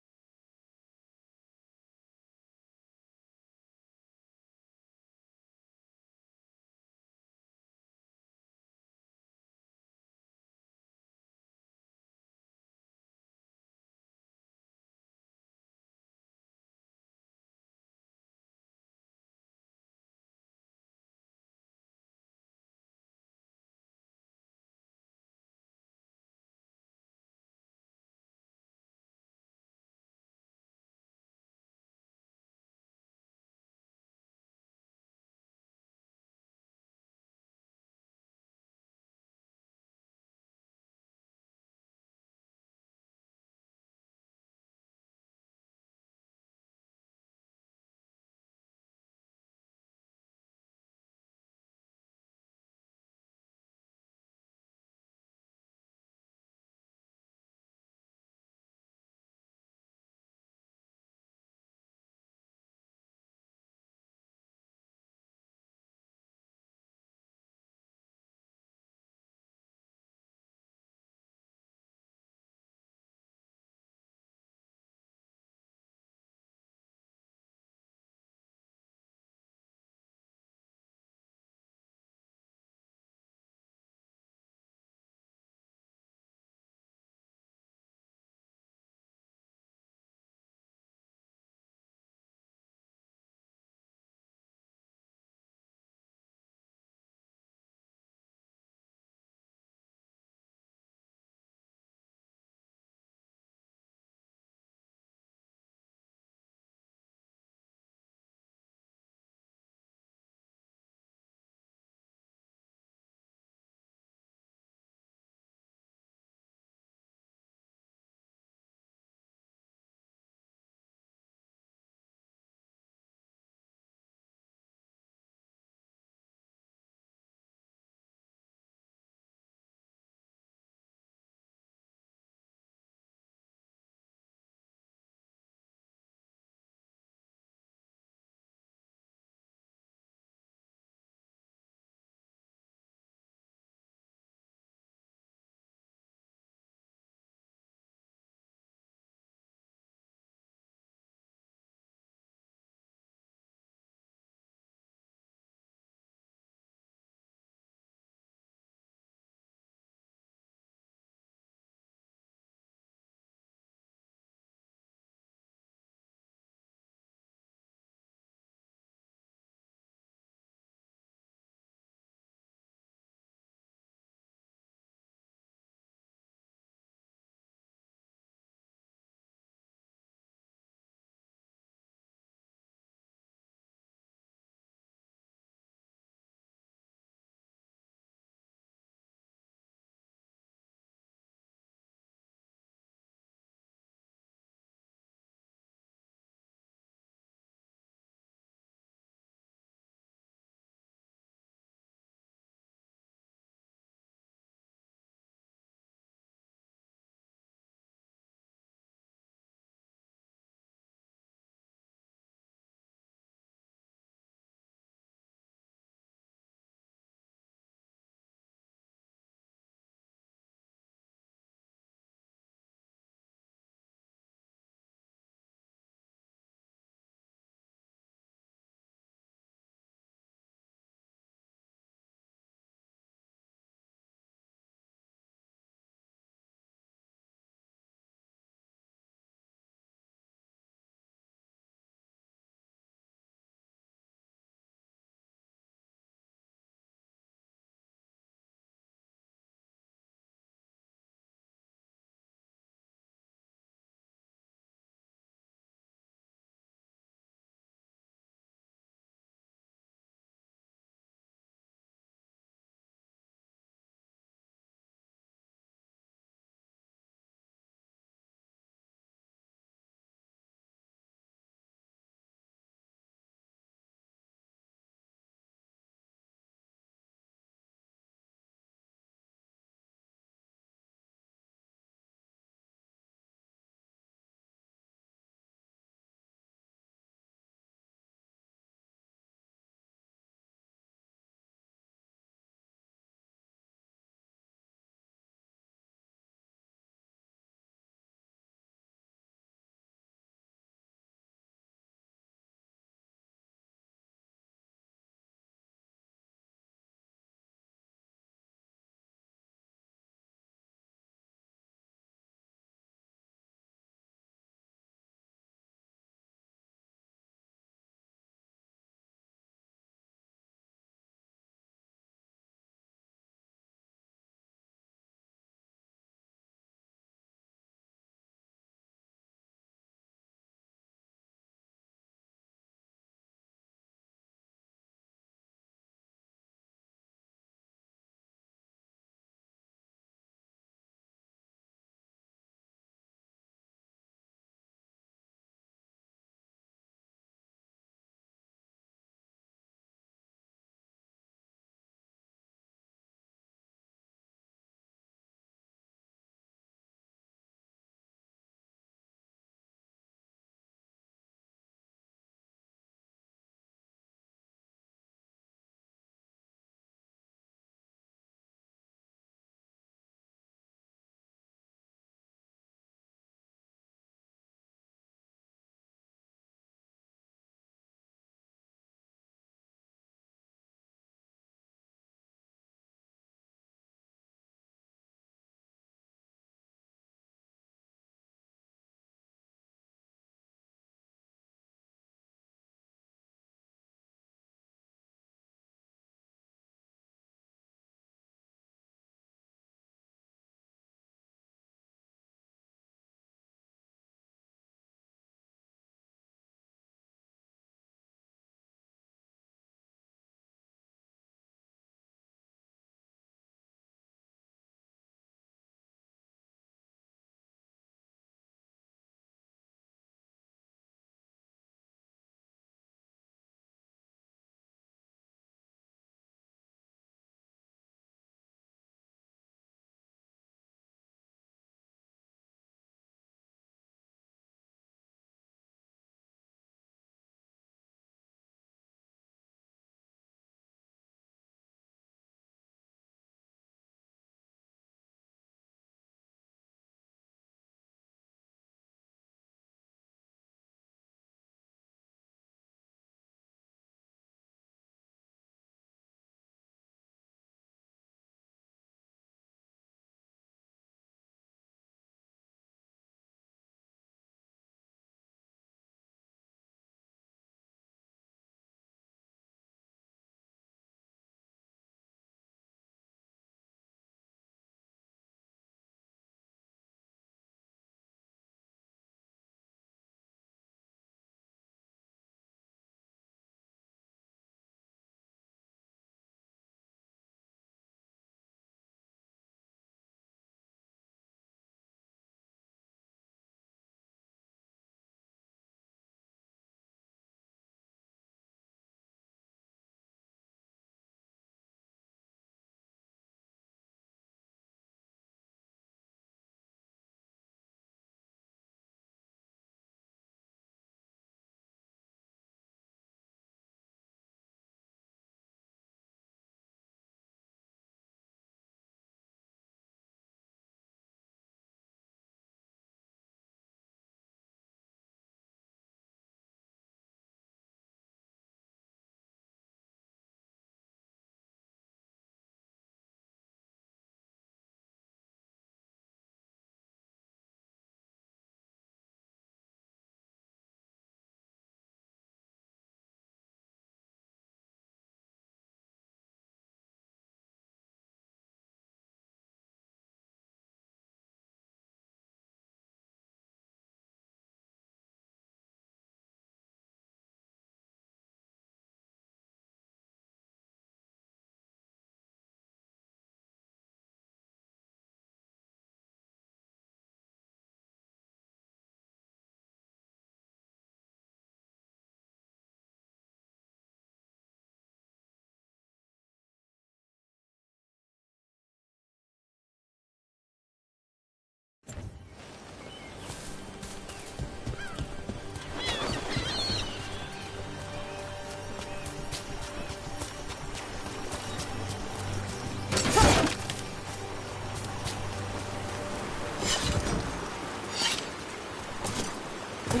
You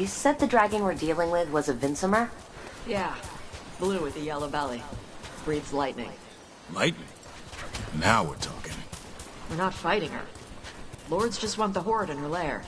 said the dragon we're dealing with was a Vinsomer? Yeah. Blue with a yellow belly. Breathes lightning. Lightning? Now we're talking. We're not fighting her. Lords just want the Horde in her lair.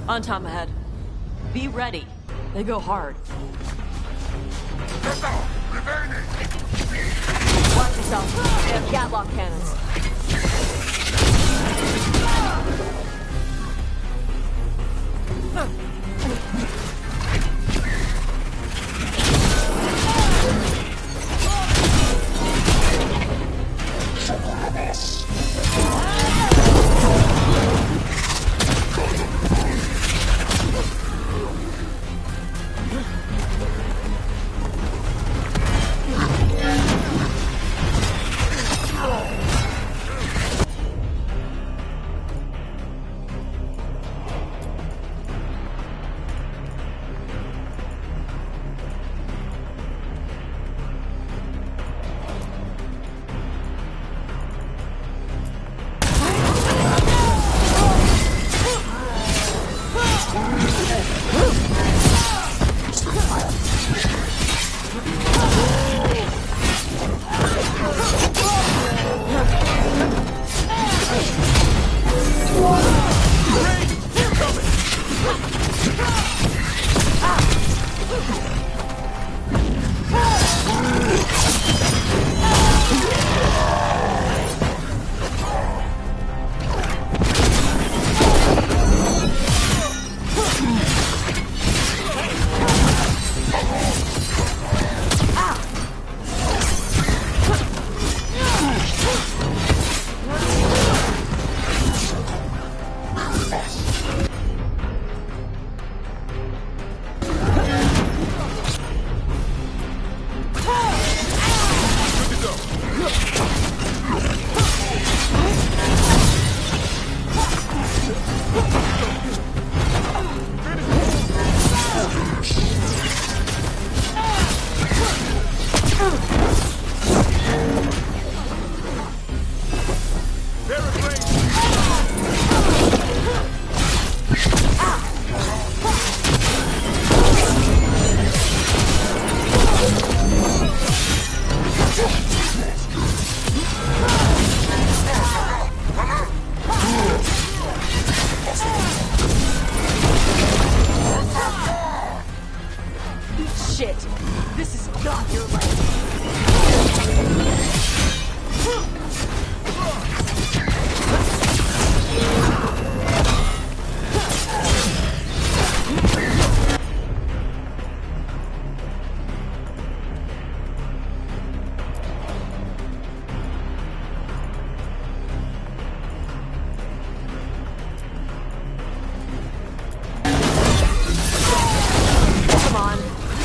On Tom ahead. Be ready. They go hard. Watch yourself. They have Gatlock cannons.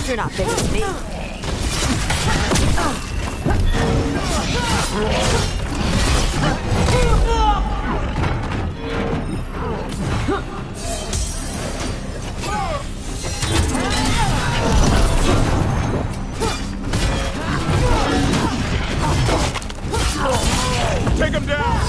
You're not bigger than me. him down!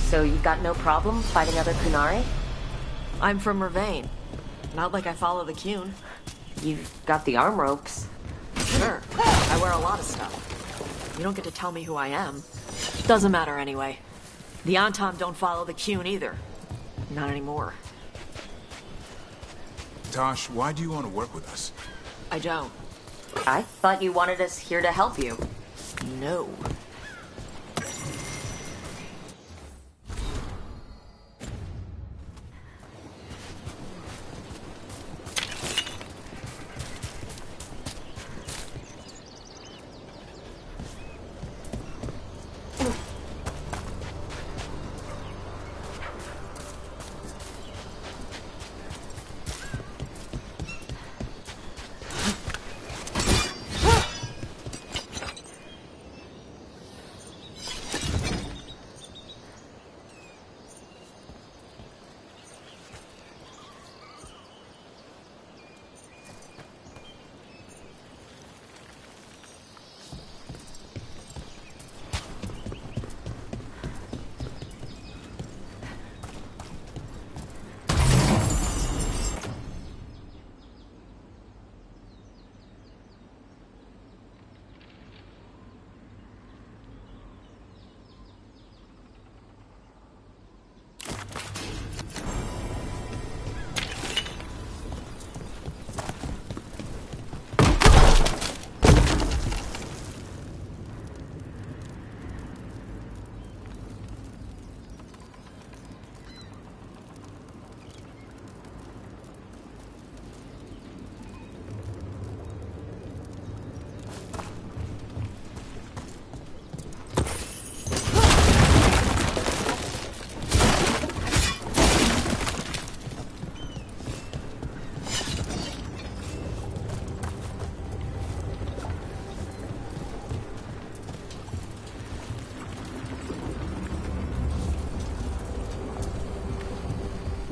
So you got no problem fighting other Kunari? I'm from Mervain. Not like I follow the Qun. You've got the arm ropes. Sure, I wear a lot of stuff. You don't get to tell me who I am. Doesn't matter anyway. The Antam don't follow the Qun either. Not anymore. Tosh, why do you want to work with us? I don't. I thought you wanted us here to help you. No.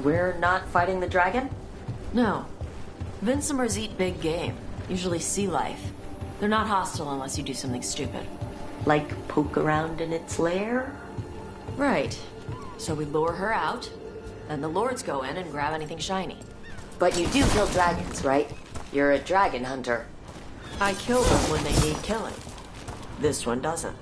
We're not fighting the dragon? No. Vincimers eat big game, usually sea life. They're not hostile unless you do something stupid. Like poke around in its lair? Right. So we lure her out, and the lords go in and grab anything shiny. But you do kill dragons, right? You're a dragon hunter. I kill them when they need killing. This one doesn't.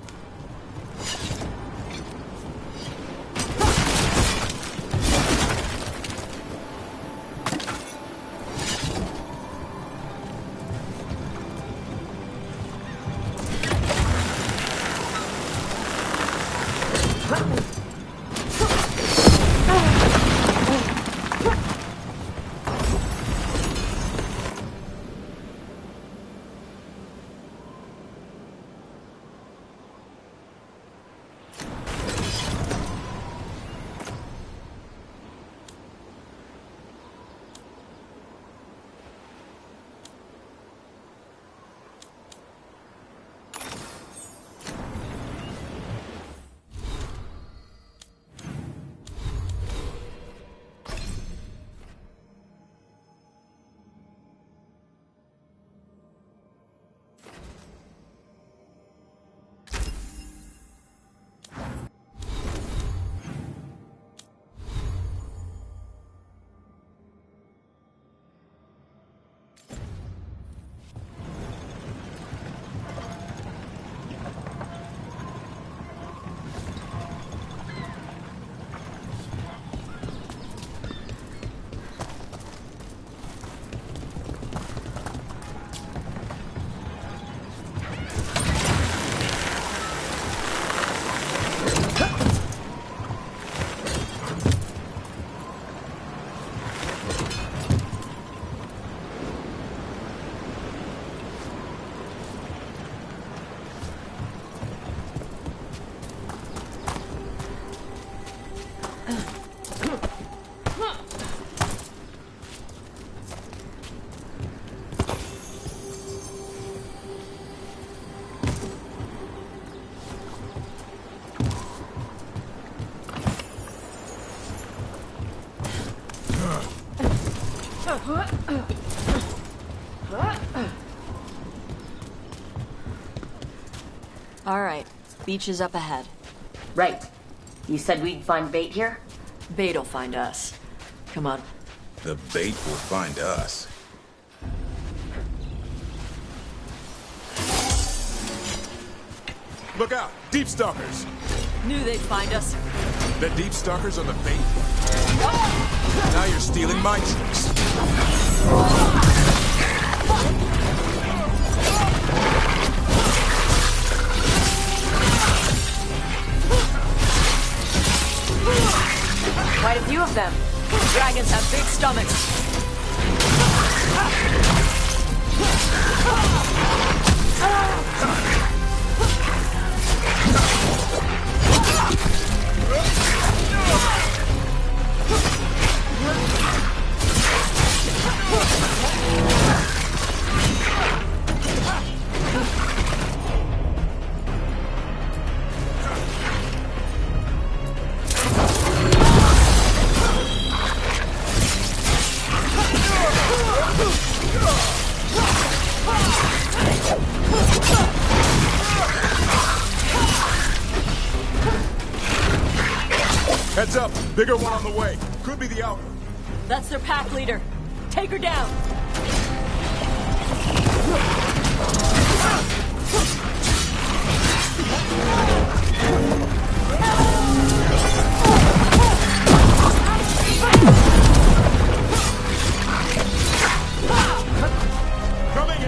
All right, beach is up ahead. Right. You said we'd find bait here? Bait'll find us. Come on. The bait will find us. Look out! Deep Stalkers! Knew they'd find us. The Deep Stalkers are the bait? Now you're stealing my tricks. Quite a few of them. Dragons have big stomachs. Heads up! Bigger one on the way. Could be the Alpha. That's their pack leader. Take her down. Coming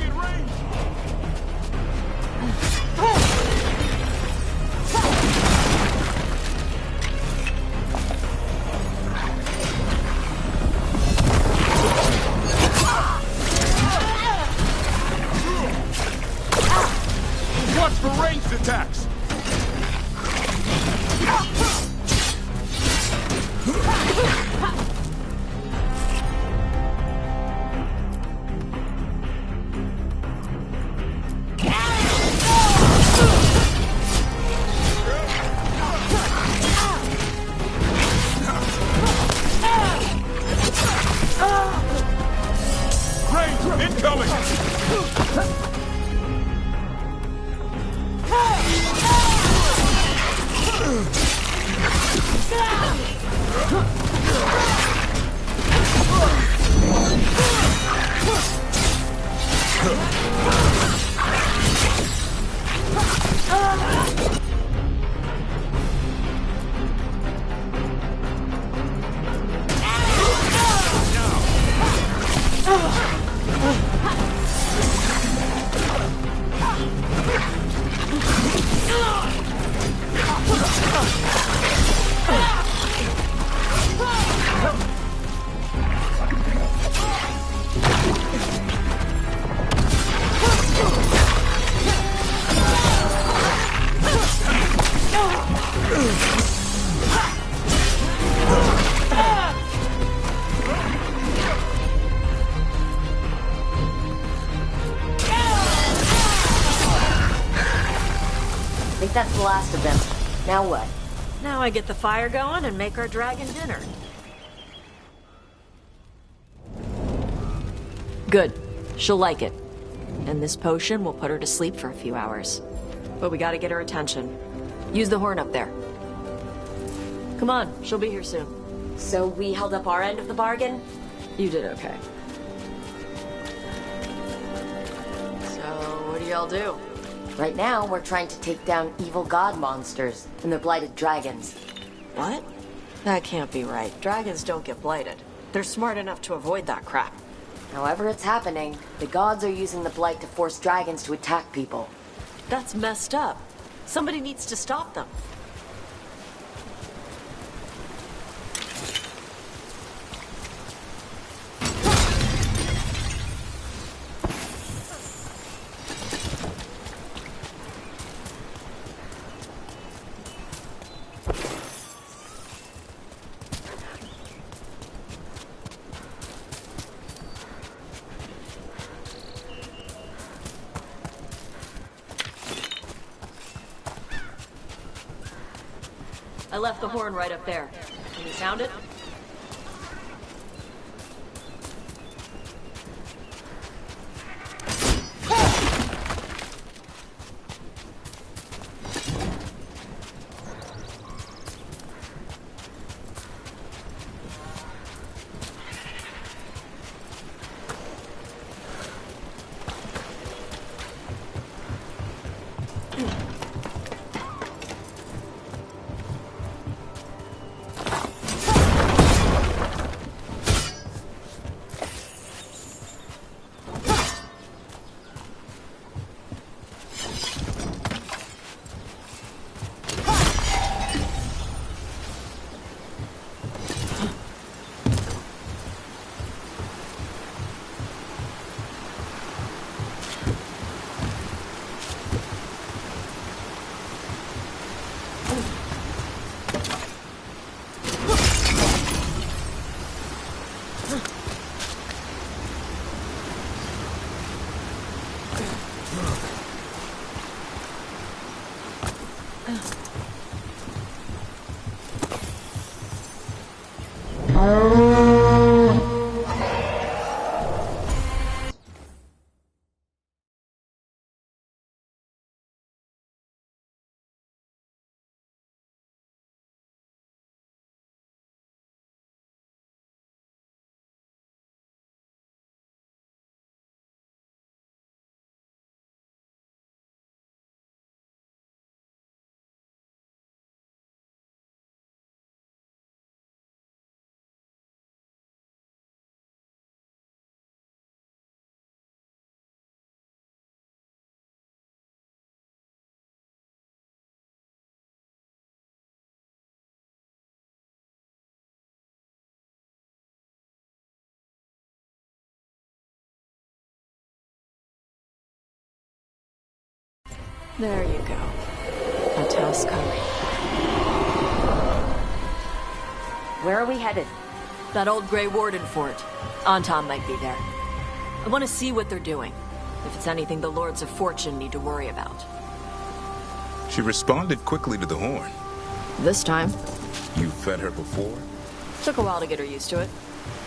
in range! Watch for ranged attacks! Range incoming! I think that's the last of them. Now what? Now I get the fire going and make our dragon dinner. Good. She'll like it. And this potion will put her to sleep for a few hours. But we gotta get her attention. Use the horn up there. Come on, she'll be here soon. So we held up our end of the bargain? You did okay. So, what do y'all do? Right now, we're trying to take down evil god monsters and their blighted dragons. What? That can't be right. Dragons don't get blighted. They're smart enough to avoid that crap. However it's happening, the gods are using the blight to force dragons to attack people. That's messed up. Somebody needs to stop them. I left the horn right up there. Can you sound it? There you go. A Tuscany. Where are we headed? That old Grey Warden fort. Anton might be there. I want to see what they're doing. If it's anything the Lords of Fortune need to worry about. She responded quickly to the horn. This time. You fed her before? Took a while to get her used to it.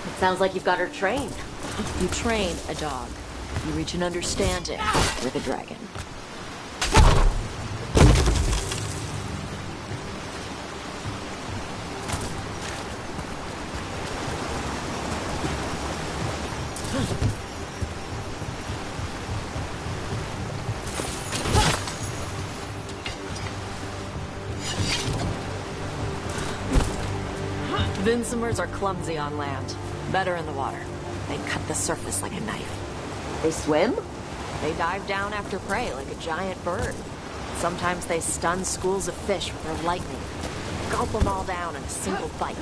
It sounds like you've got her trained. You train a dog. You reach an understanding with a dragon. Vinsomers are clumsy on land. Better in the water. They cut the surface like a knife. They swim? They dive down after prey like a giant bird. Sometimes they stun schools of fish with their lightning. Gulp them all down in a single bite.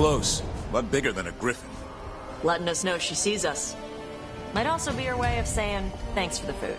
close. A lot bigger than a griffin. Letting us know she sees us. Might also be her way of saying thanks for the food.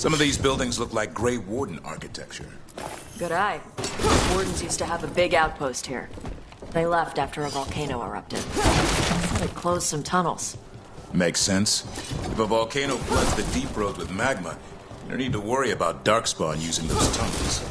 Some of these buildings look like Grey Warden architecture. Good eye. Wardens used to have a big outpost here. They left after a volcano erupted. So they closed some tunnels. Makes sense. If a volcano floods the deep road with magma, you don't need to worry about Darkspawn using those tunnels.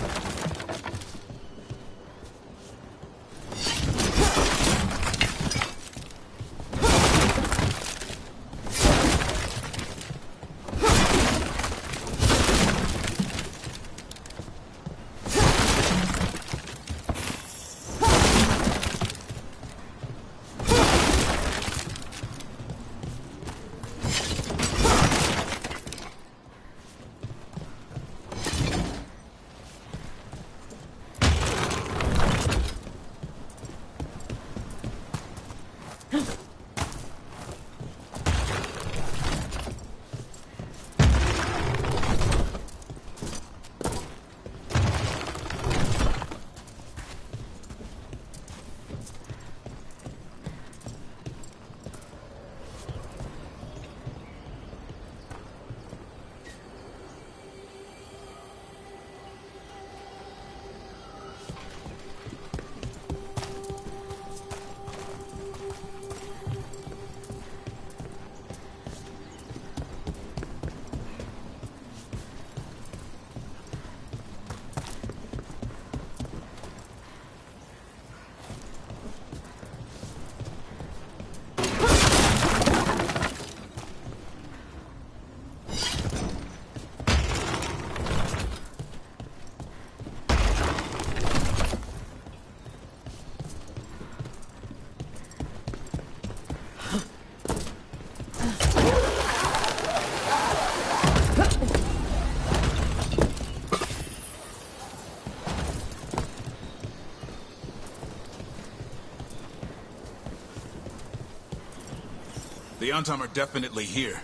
The Antam are definitely here.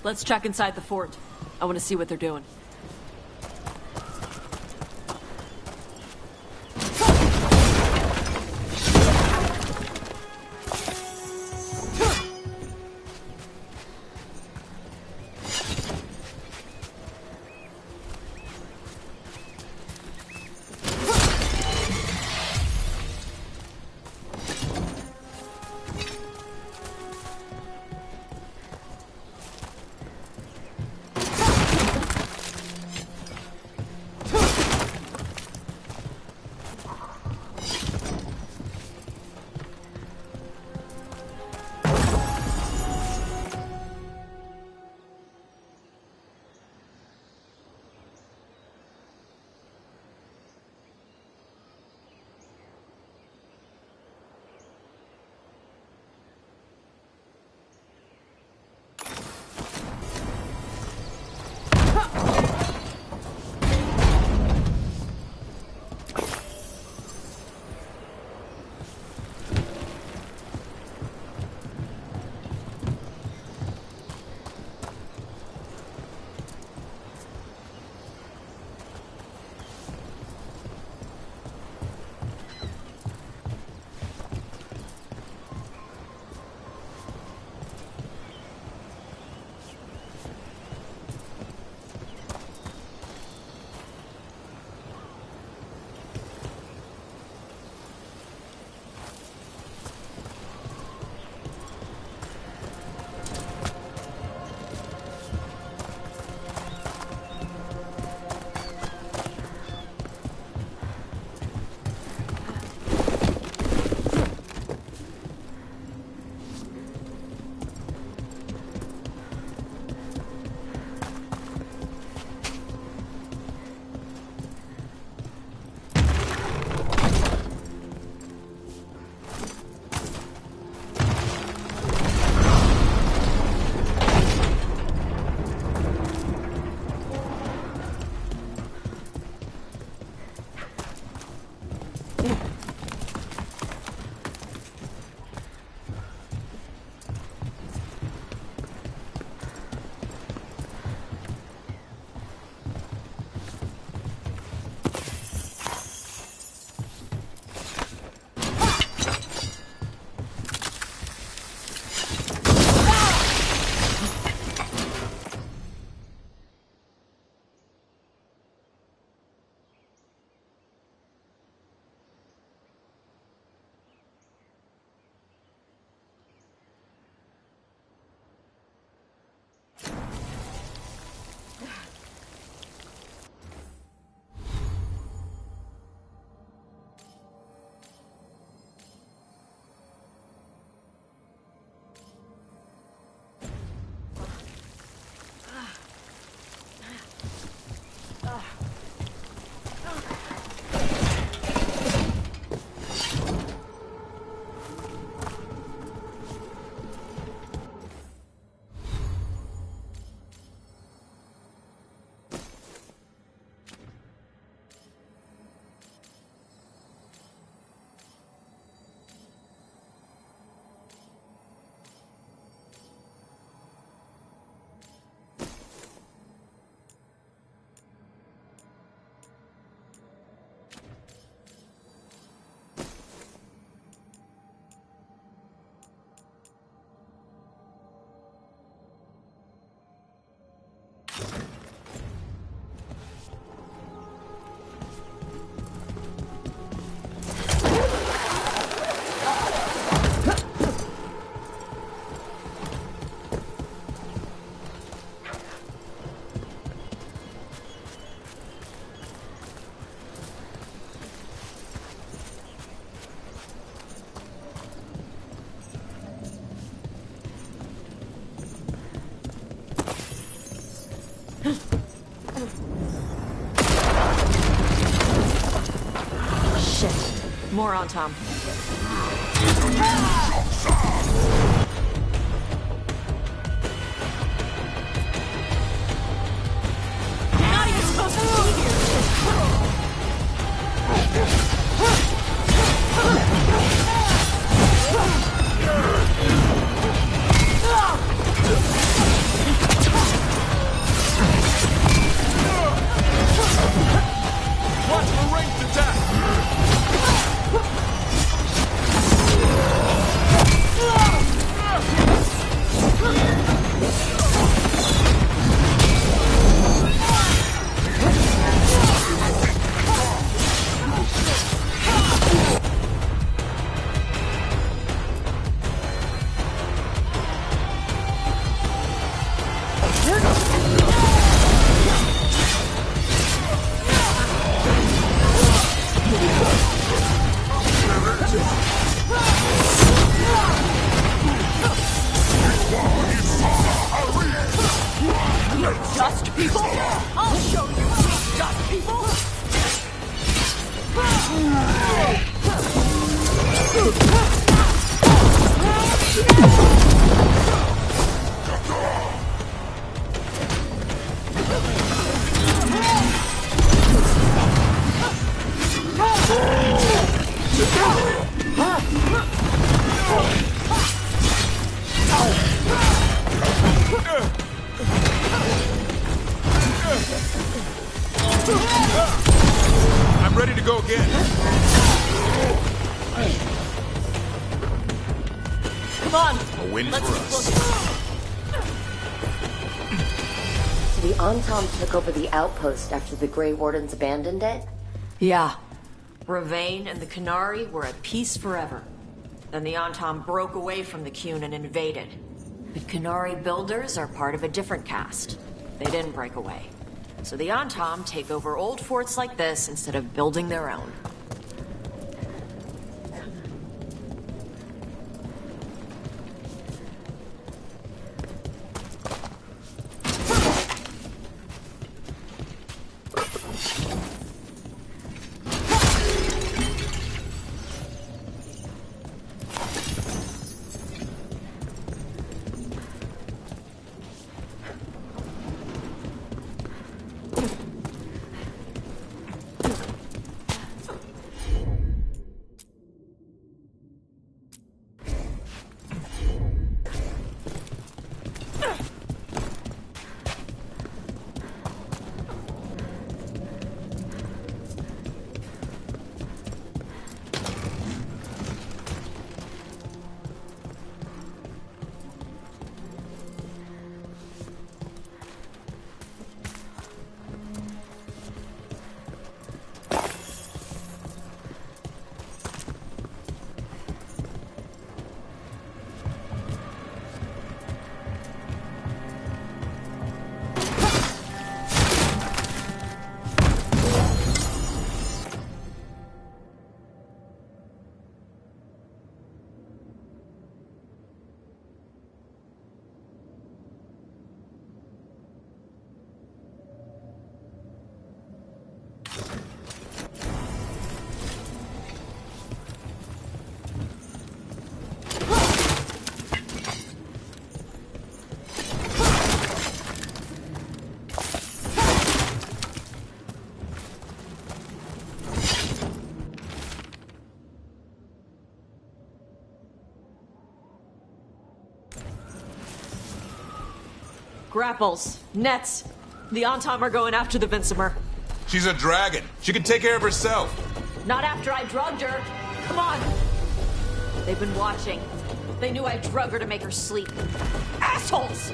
Let's check inside the fort. I want to see what they're doing. More on Tom. You're not even supposed to be here! Watch for ranged attack! Dust people? I'll show you, weak dust people! I'm ready to go again. Come on! A win Let's for get us. So the Antom took over the outpost after the Grey Wardens abandoned it? Yeah. Ravane and the Canary were at peace forever. Then the Antom broke away from the Qun and invaded. The Canary builders are part of a different caste. They didn't break away. So the Antom take over old forts like this instead of building their own. Grapples, nets. The Antom are going after the Vincimer. She's a dragon. She can take care of herself. Not after I drugged her. Come on. They've been watching. They knew I drug her to make her sleep. Assholes!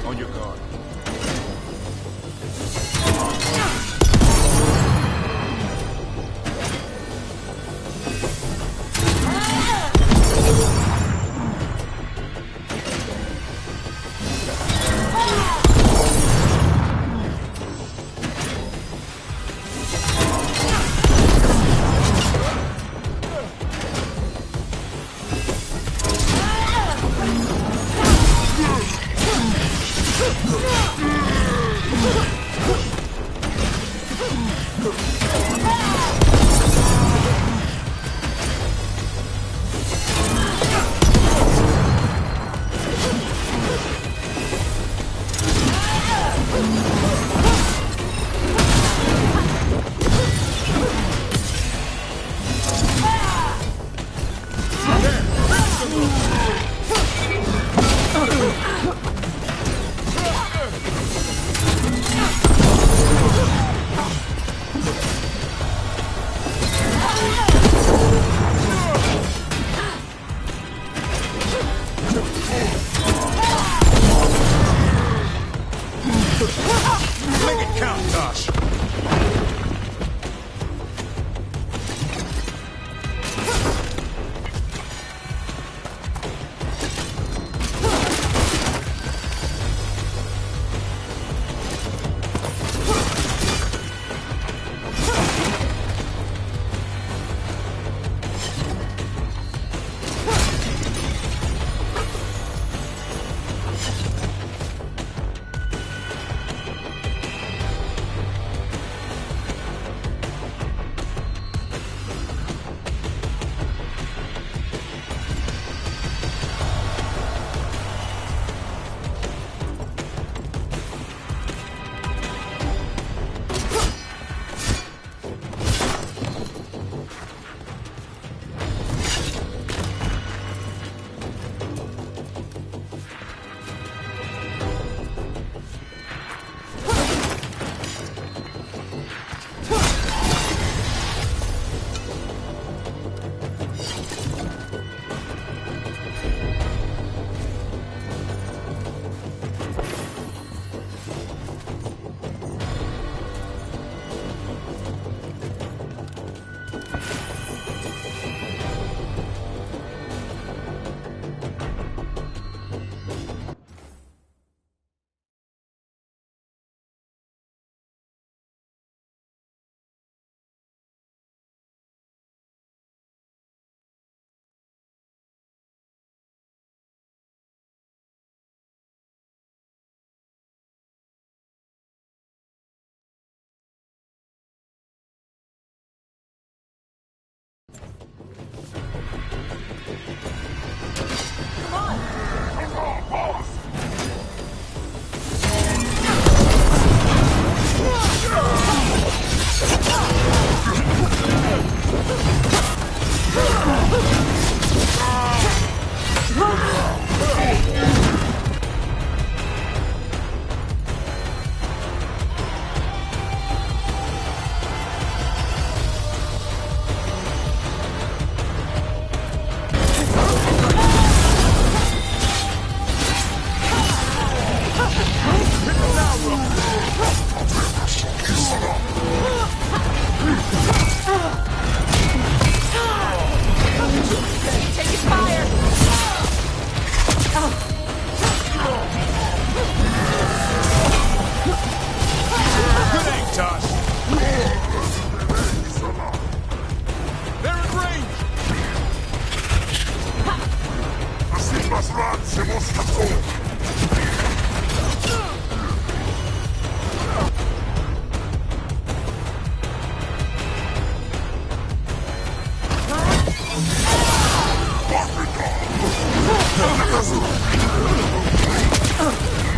On your guard.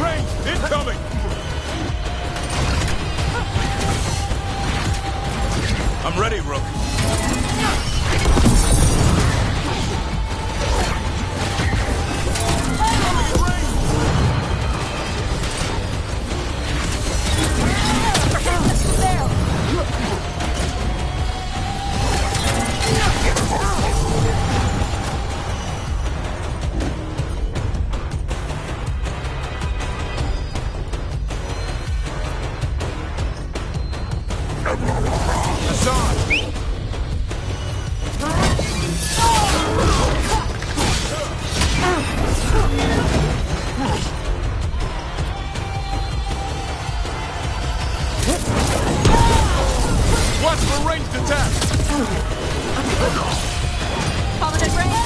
Rain, incoming! I'm ready, Rook. Watch for ranged attack! Prominent range!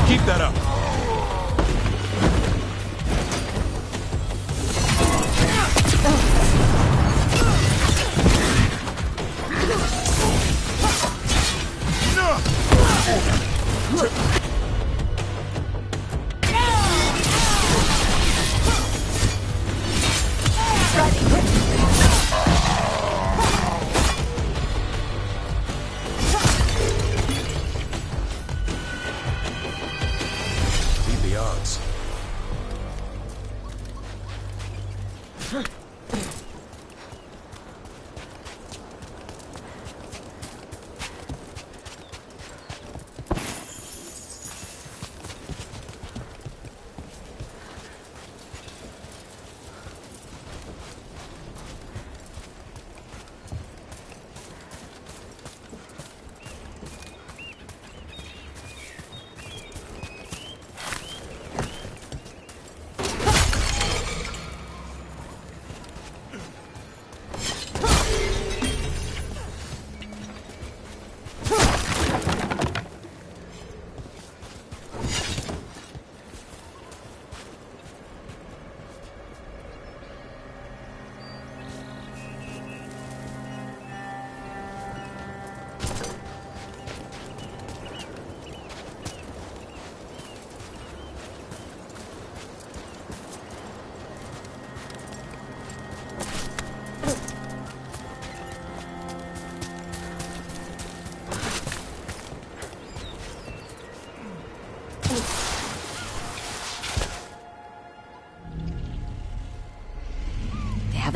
Keep that up. Beat the odds.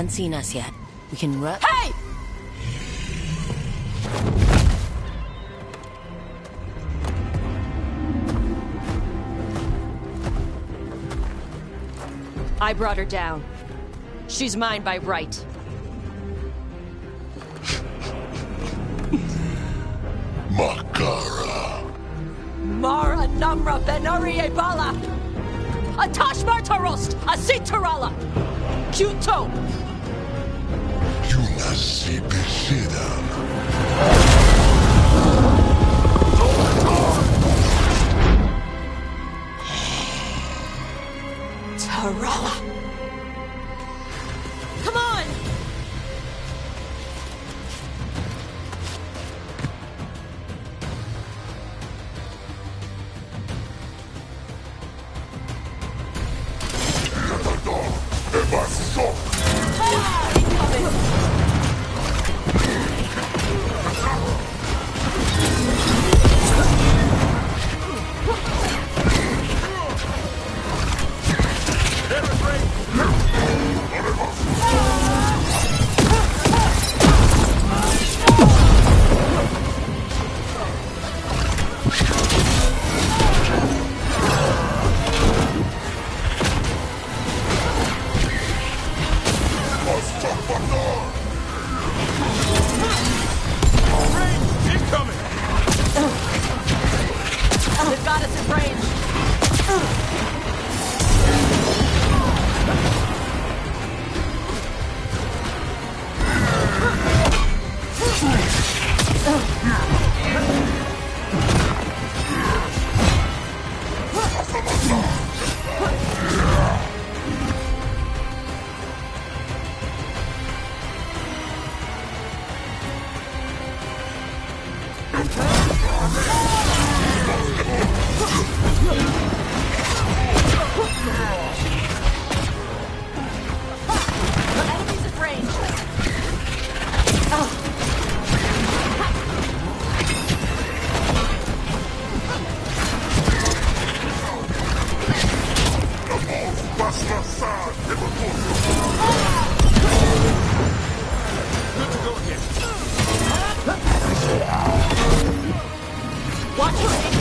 haven't seen us yet. We can run. Hey! I brought her down. She's mine by right. Makara. Mara Namra Benari Bala! Atash Martarost! Asitarala! Kyuto! Yunasi Bishida. Tarala! Come on! They've got us in range! Enemies in range! Watch your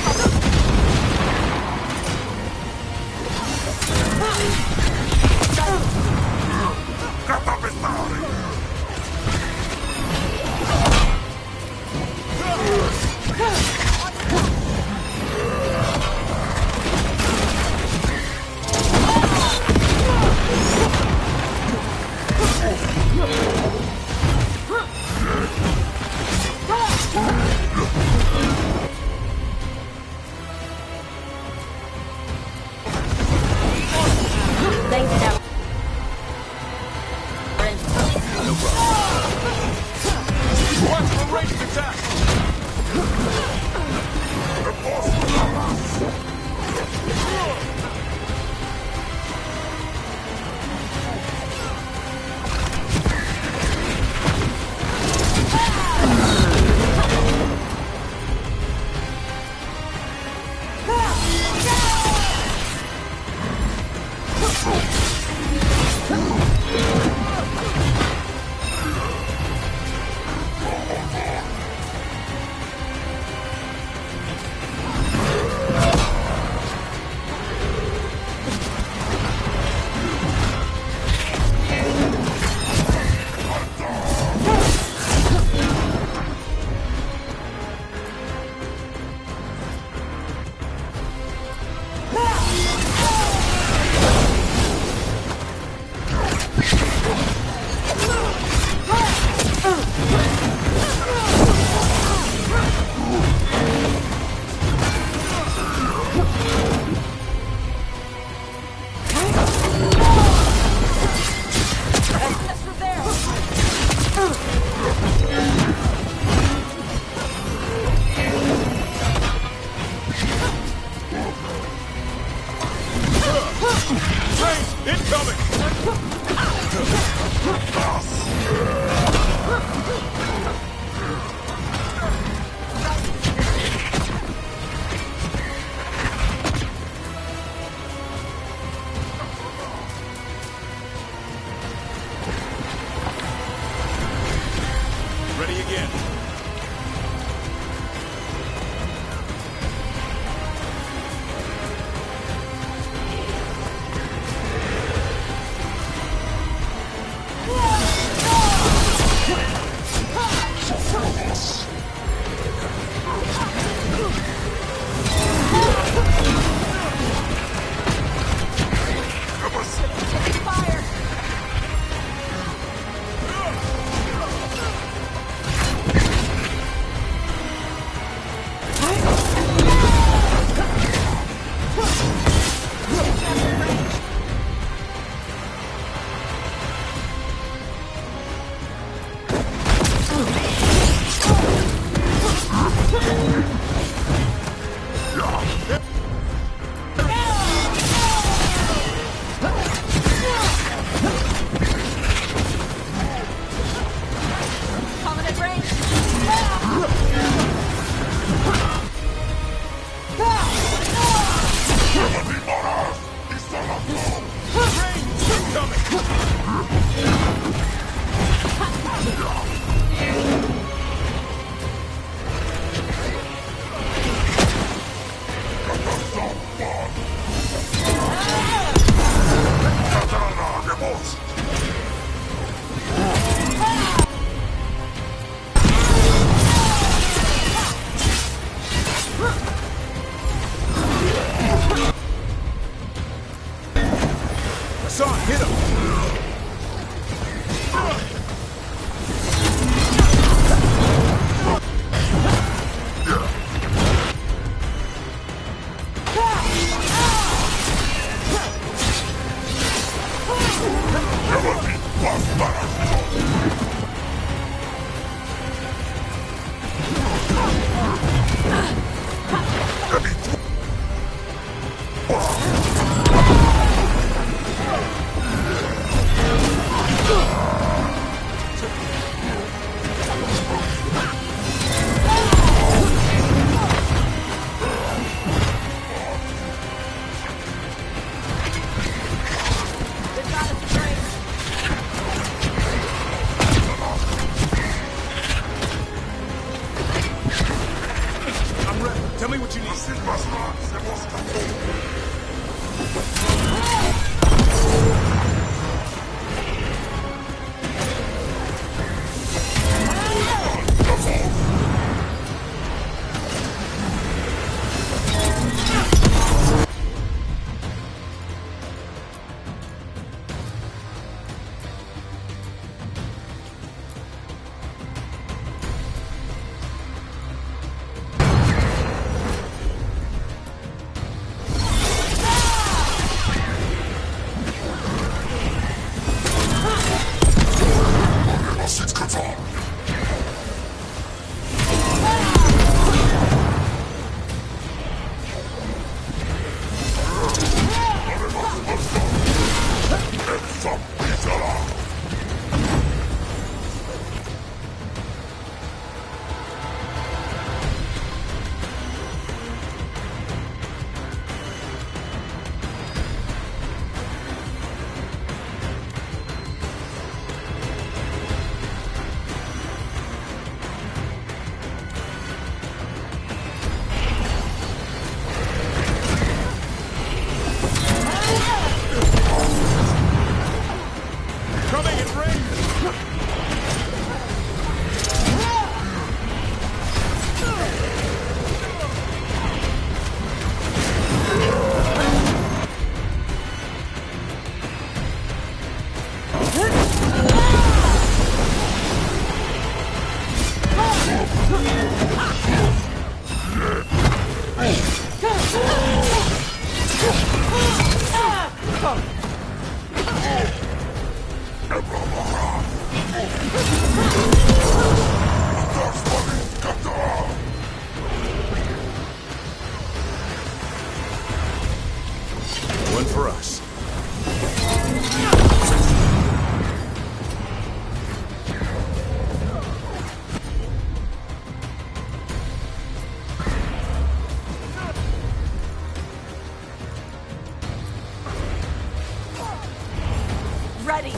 Ready.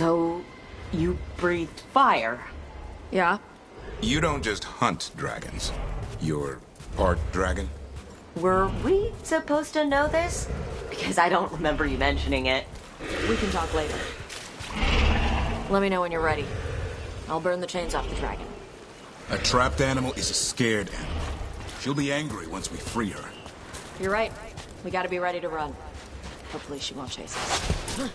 So, you breathed fire? Yeah. You don't just hunt dragons. You're part dragon? Were we supposed to know this? Because I don't remember you mentioning it. We can talk later. Let me know when you're ready. I'll burn the chains off the dragon. A trapped animal is a scared animal. She'll be angry once we free her. You're right. We gotta be ready to run. Hopefully she won't chase us.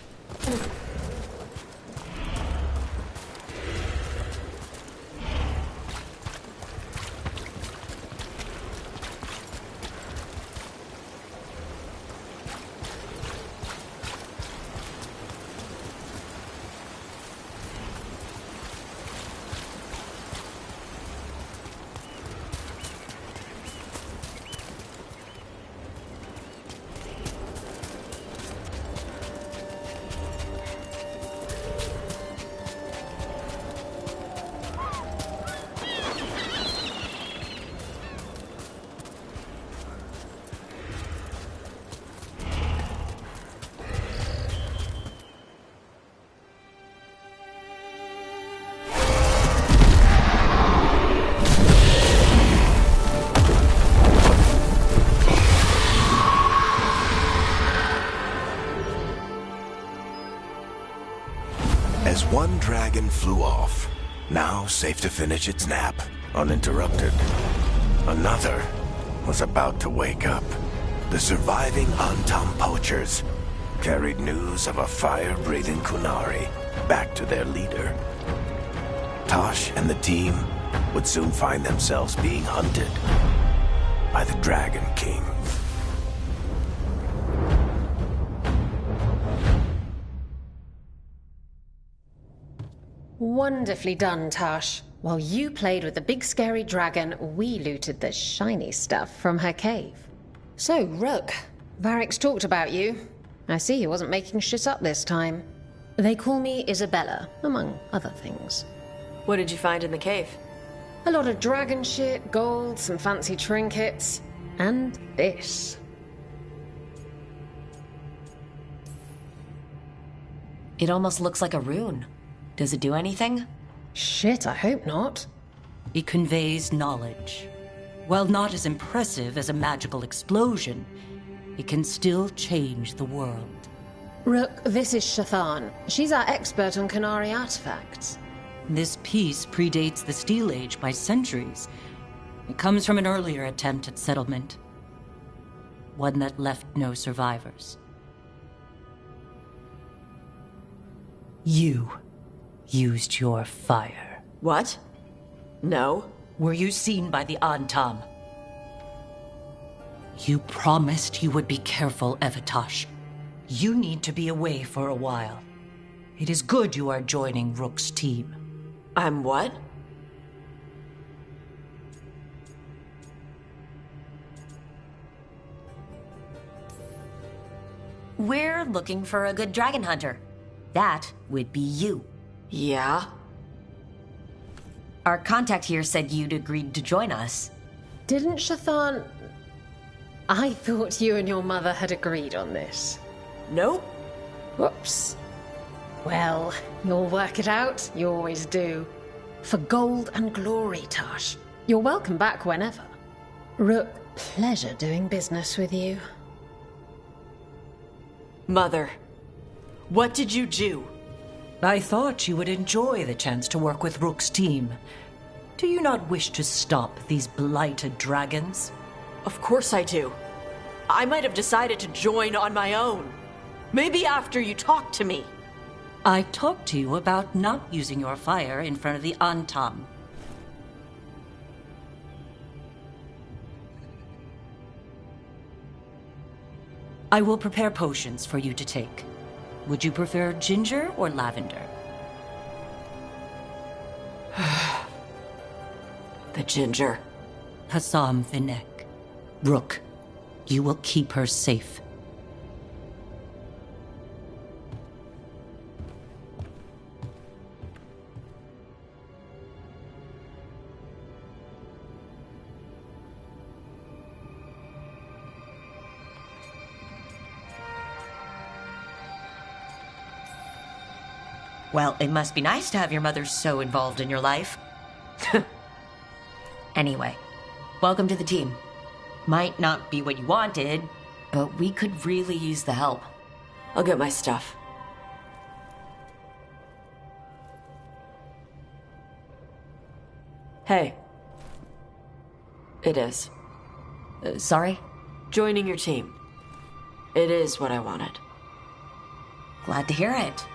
As one dragon flew off, now safe to finish its nap, uninterrupted, another was about to wake up. The surviving Antam poachers carried news of a fire-breathing Kunari back to their leader. Tosh and the team would soon find themselves being hunted by the Dragon King. Wonderfully done, Tash. While you played with the big scary dragon, we looted the shiny stuff from her cave. So, Rook, Varric's talked about you. I see he wasn't making shit up this time. They call me Isabella, among other things. What did you find in the cave? A lot of dragon shit, gold, some fancy trinkets, and this. It almost looks like a rune. Does it do anything? Shit, I hope not. It conveys knowledge. While not as impressive as a magical explosion, it can still change the world. Rook, this is Shathan. She's our expert on Kunari artifacts. This piece predates the Steel Age by centuries. It comes from an earlier attempt at settlement. One that left no survivors. You used your fire. What? No. Were you seen by the Antam? You promised you would be careful, Evatosh. You need to be away for a while. It is good you are joining Rook's team. I'm what? We're looking for a good dragon hunter. That would be you. Yeah? Our contact here said you'd agreed to join us. Didn't Shathan... I thought you and your mother had agreed on this. Nope. Whoops. Well, you'll work it out. You always do. For gold and glory, Tash. You're welcome back whenever. Rook, pleasure doing business with you. Mother, what did you do? I thought you would enjoy the chance to work with Rook's team. Do you not wish to stop these blighted dragons? Of course I do. I might have decided to join on my own. Maybe after you talked to me. I talked to you about not using your fire in front of the Antam. I will prepare potions for you to take. Would you prefer ginger or lavender? The ginger. Hassam Vinek. Rook, you will keep her safe. Well, it must be nice to have your mother so involved in your life. Anyway, welcome to the team. Might not be what you wanted, but we could really use the help. I'll get my stuff. Hey. It is. Sorry? Joining your team. It is what I wanted. Glad to hear it.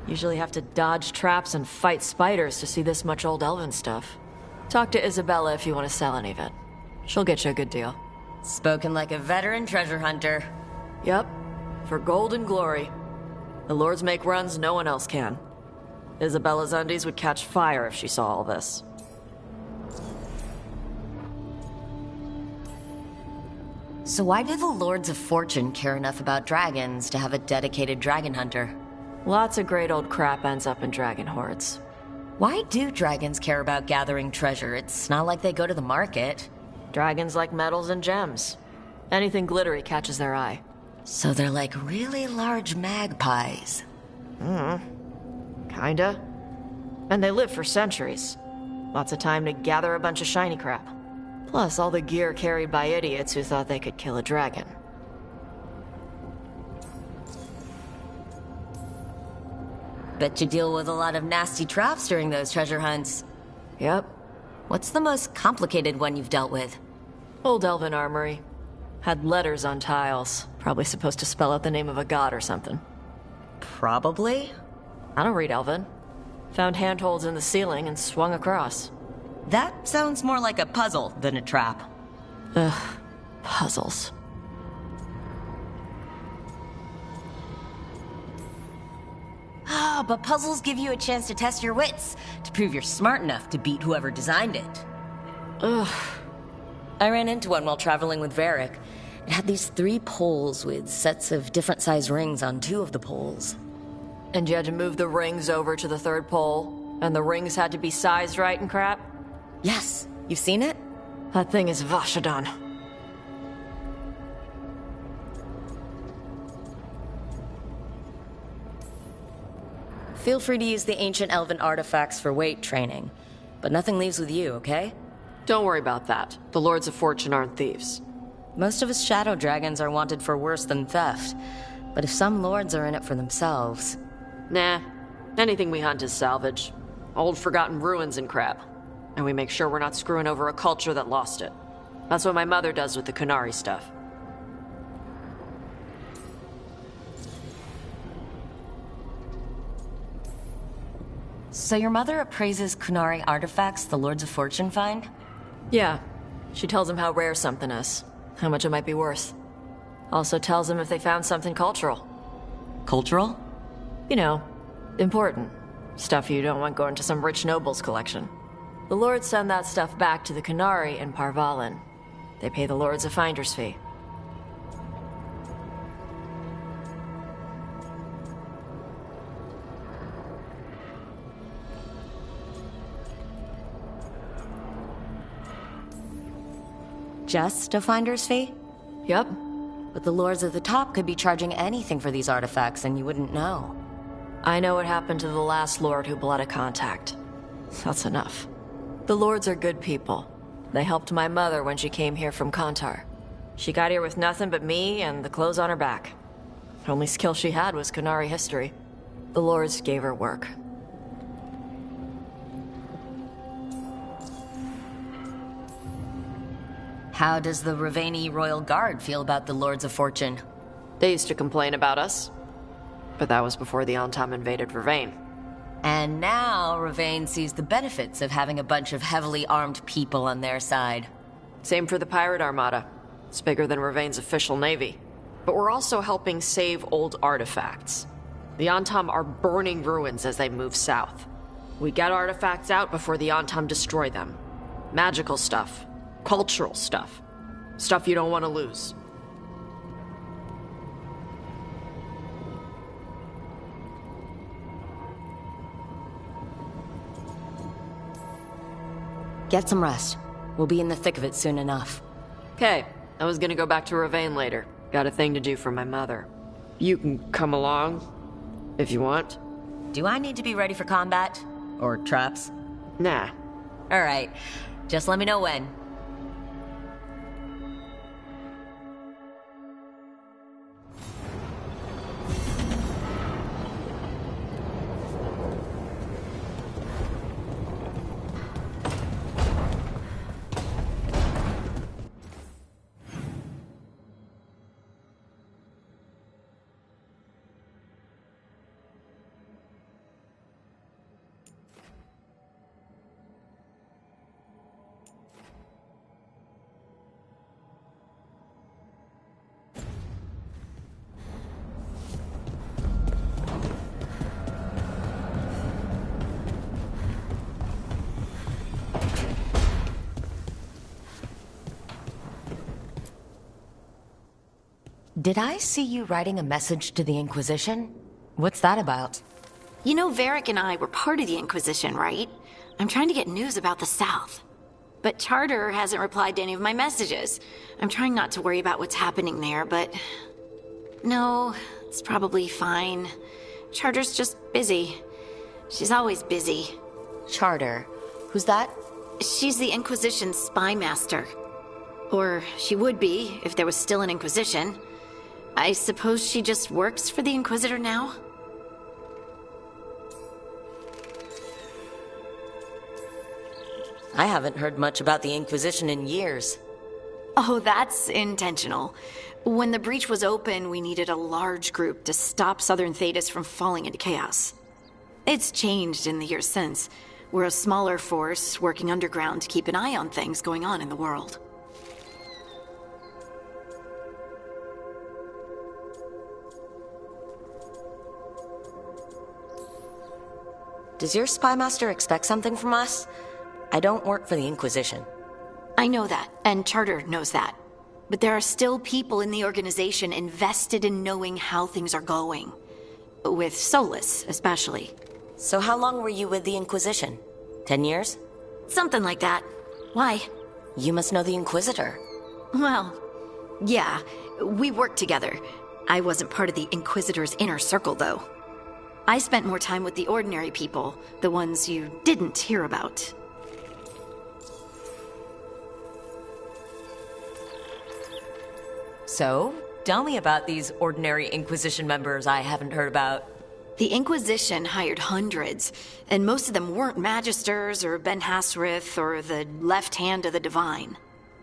Usually have to dodge traps and fight spiders to see this much old elven stuff. Talk to Isabella if you want to sell any of it. She'll get you a good deal. Spoken like a veteran treasure hunter. Yep. For gold and glory. The lords make runs no one else can. Isabella's undies would catch fire if she saw all this. So why do the Lords of Fortune care enough about dragons to have a dedicated dragon hunter? Lots of great old crap ends up in dragon hordes. Why do dragons care about gathering treasure? It's not like they go to the market. Dragons like metals and gems. Anything glittery catches their eye. So they're like really large magpies. Kinda. And they live for centuries. Lots of time to gather a bunch of shiny crap. Plus all the gear carried by idiots who thought they could kill a dragon. Bet you deal with a lot of nasty traps during those treasure hunts. Yep. What's the most complicated one you've dealt with? Old elven armory. Had letters on tiles. Probably supposed to spell out the name of a god or something. Probably? I don't read elven. Found handholds in the ceiling and swung across. That sounds more like a puzzle than a trap. Ugh. Puzzles. Ah, but puzzles give you a chance to test your wits, to prove you're smart enough to beat whoever designed it. Ugh. I ran into one while traveling with Varric. It had these 3 poles with sets of different size rings on 2 of the poles. And you had to move the rings over to the 3rd pole? And the rings had to be sized right and crap? Yes. You've seen it? That thing is Vashadan. Feel free to use the ancient elven artifacts for weight training. But nothing leaves with you, okay? Don't worry about that. The Lords of Fortune aren't thieves. Most of us shadow dragons are wanted for worse than theft. But if some lords are in it for themselves... Nah. Anything we hunt is salvage. Old forgotten ruins and crap. And we make sure we're not screwing over a culture that lost it. That's what my mother does with the Kunari stuff. So your mother appraises Kunari artifacts the Lords of Fortune find? Yeah. She tells them how rare something is. How much it might be worth. Also tells them if they found something cultural. Cultural? You know, important. Stuff you don't want going to some rich noble's collection. The Lords send that stuff back to the Kunari in Parvalin. They pay the Lords a finder's fee. Just a finder's fee? Yep. But the lords at the top could be charging anything for these artifacts and you wouldn't know. I know what happened to the last lord who bled a contact. That's enough. The lords are good people. They helped my mother when she came here from Kantar. She got here with nothing but me and the clothes on her back. The only skill she had was Qunari history. The lords gave her work. How does the Ravani Royal Guard feel about the Lords of Fortune? They used to complain about us, but that was before the Antam invaded Ravane. And now Ravane sees the benefits of having a bunch of heavily armed people on their side. Same for the Pirate Armada. It's bigger than Ravane's official navy. But we're also helping save old artifacts. The Antam are burning ruins as they move south. We get artifacts out before the Antam destroy them. Magical stuff. Cultural stuff. Stuff you don't want to lose. Get some rest. We'll be in the thick of it soon enough. Okay, I was gonna go back to Ravane later. Got a thing to do for my mother. You can come along, if you want. Do I need to be ready for combat? Or traps? Nah. Alright, just let me know when. Did I see you writing a message to the Inquisition? What's that about? You know, Varric and I were part of the Inquisition, right? I'm trying to get news about the South. But Charter hasn't replied to any of my messages. I'm trying not to worry about what's happening there, but... No, it's probably fine. Charter's just busy. She's always busy. Charter? Who's that? She's the Inquisition's spy master. Or she would be, if there was still an Inquisition. I suppose she just works for the Inquisitor now? I haven't heard much about the Inquisition in years. Oh, that's intentional. When the breach was open, we needed a large group to stop Southern Thedas from falling into chaos. It's changed in the years since. We're a smaller force working underground to keep an eye on things going on in the world. Does your spy master expect something from us? I don't work for the Inquisition. I know that, and Charter knows that. But there are still people in the organization invested in knowing how things are going. With Solus, especially. So how long were you with the Inquisition? 10 years? Something like that. Why? You must know the Inquisitor. Well, yeah, we worked together. I wasn't part of the Inquisitor's inner circle, though. I spent more time with the ordinary people, the ones you didn't hear about. So, tell me about these ordinary Inquisition members I haven't heard about. The Inquisition hired hundreds, and most of them weren't Magisters or Ben Hasrith or the left hand of the Divine.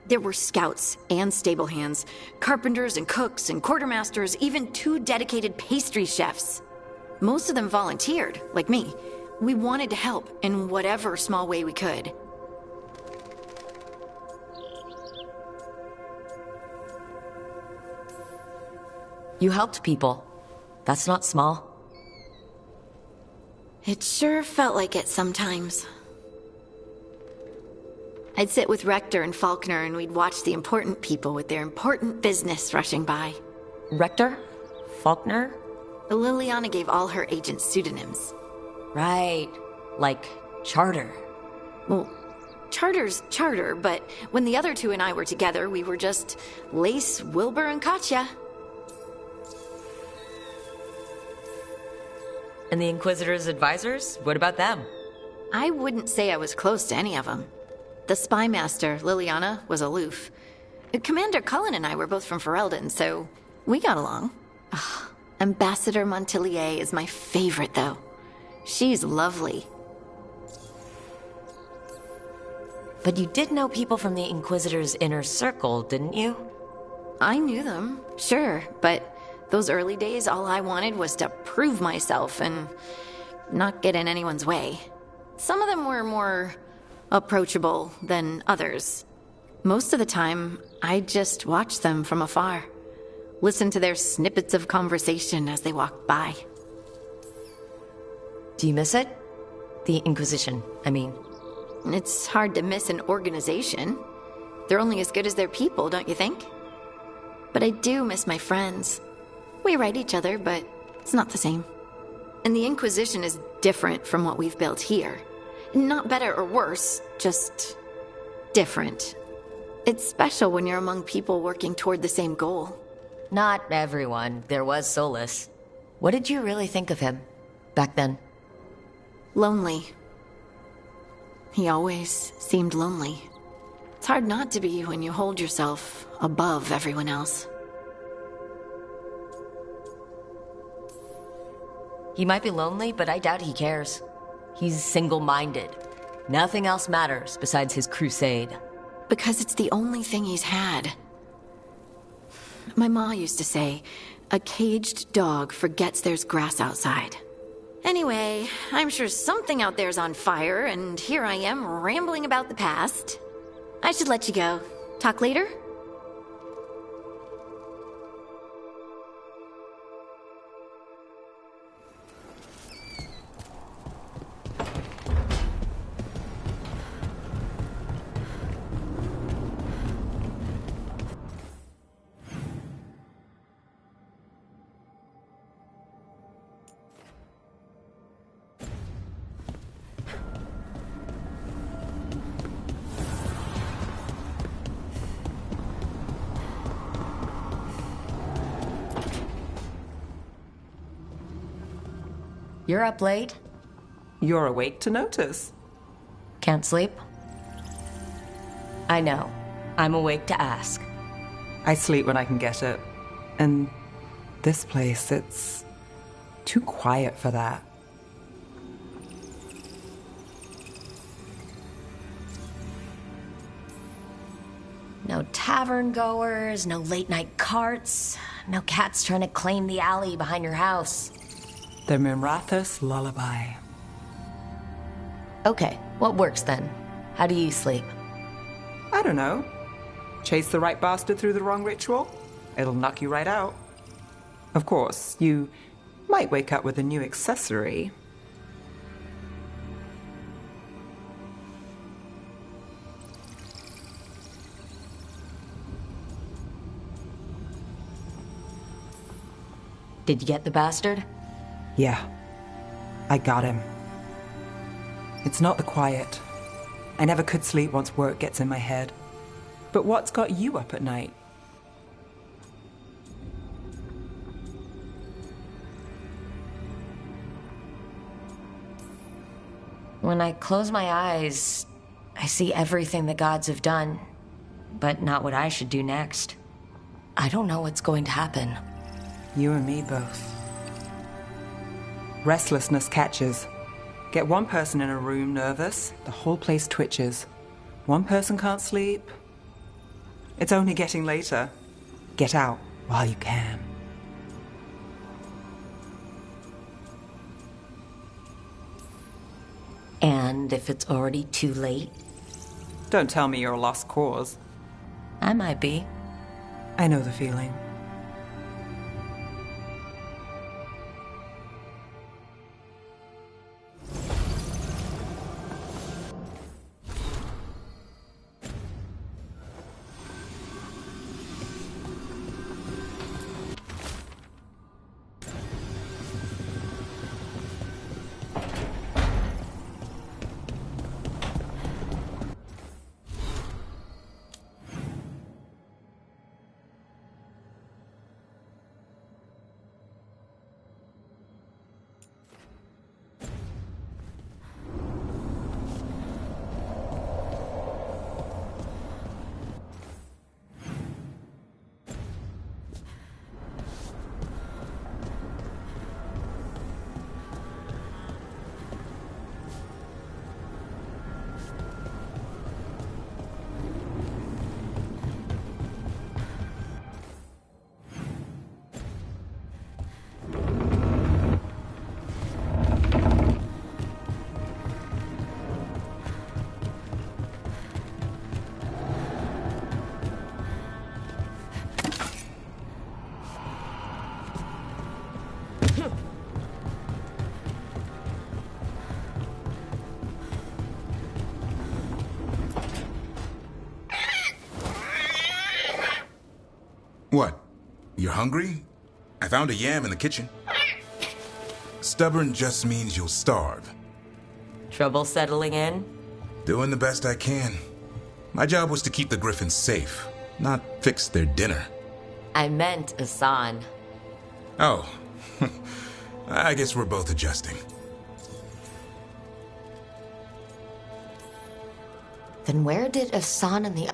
There were scouts and stable hands, carpenters and cooks and quartermasters, even 2 dedicated pastry chefs. Most of them volunteered, like me. We wanted to help in whatever small way we could. You helped people. That's not small. It sure felt like it sometimes. I'd sit with Rector and Faulkner and we'd watch the important people with their important business rushing by. Rector? Faulkner? Liliana gave all her agents pseudonyms. Right. Like Charter. Well, charter's charter, but when the other two and I were together, we were just Lace, Wilbur, and Katya. And the Inquisitor's advisors? What about them? I wouldn't say I was close to any of them. The spy master, Liliana, was aloof. Commander Cullen and I were both from Ferelden, so we got along. Ugh, Ambassador Montilier is my favorite, though. She's lovely. But you did know people from the Inquisitor's inner circle, didn't you? I knew them, sure, but those early days, all I wanted was to prove myself and not get in anyone's way. Some of them were more approachable than others. Most of the time, I just watched them from afar. Listened to their snippets of conversation as they walked by. Do you miss it? The Inquisition, I mean. It's hard to miss an organization. They're only as good as their people, don't you think? But I do miss my friends. We write each other, but it's not the same. And the Inquisition is different from what we've built here. Not better or worse, just different. It's special when you're among people working toward the same goal. Not everyone. There was Solus. What did you really think of him back then? Lonely. He always seemed lonely. It's hard not to be when you hold yourself above everyone else. He might be lonely, but I doubt he cares. He's single-minded. Nothing else matters besides his crusade. Because it's the only thing he's had. My ma used to say, a caged dog forgets there's grass outside. Anyway, I'm sure something out there's on fire, and here I am rambling about the past. I should let you go. Talk later? You're up late? You're awake to notice. Can't sleep? I know. I'm awake to ask. I sleep when I can get it. And this place, it's too quiet for that. No tavern goers, no late night carts, no cats trying to claim the alley behind your house. The Mimrathus lullaby. Okay, what works then? How do you sleep? I don't know. Chase the right bastard through the wrong ritual? It'll knock you right out. Of course, you might wake up with a new accessory. Did you get the bastard? Yeah, I got him. It's not the quiet. I never could sleep once work gets in my head. But what's got you up at night? When I close my eyes, I see everything the gods have done, but not what I should do next. I don't know what's going to happen. You and me both. Restlessness catches. Get one person in a room nervous, the whole place twitches. One person can't sleep. It's only getting later. Get out while you can. And if it's already too late? Don't tell me you're a lost cause. I might be. I know the feeling. What? You're hungry? I found a yam in the kitchen. Stubborn just means you'll starve. Trouble settling in? Doing the best I can. My job was to keep the Griffins safe, not fix their dinner. I meant Asan. Oh. I guess we're both adjusting. Then where did Asan and the...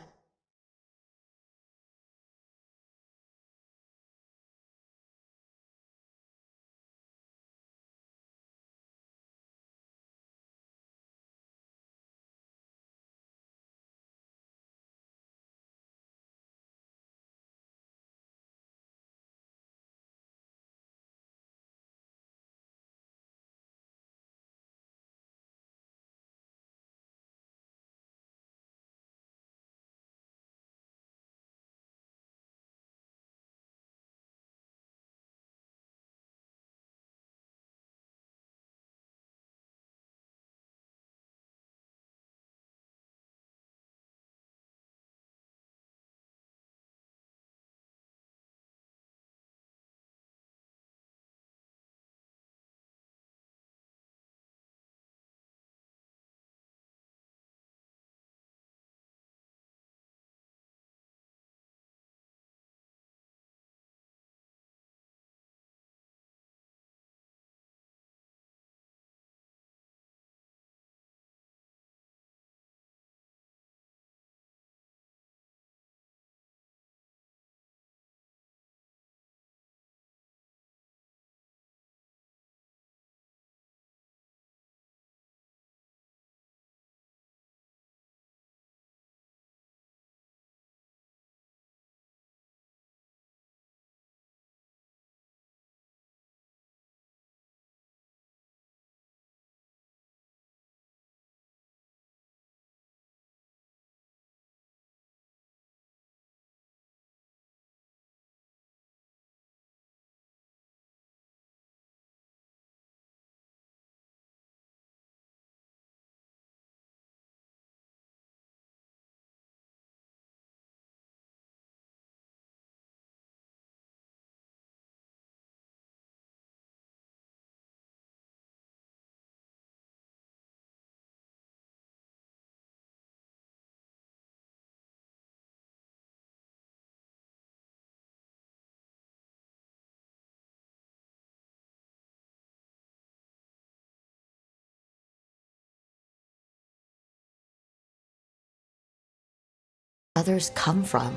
others come from?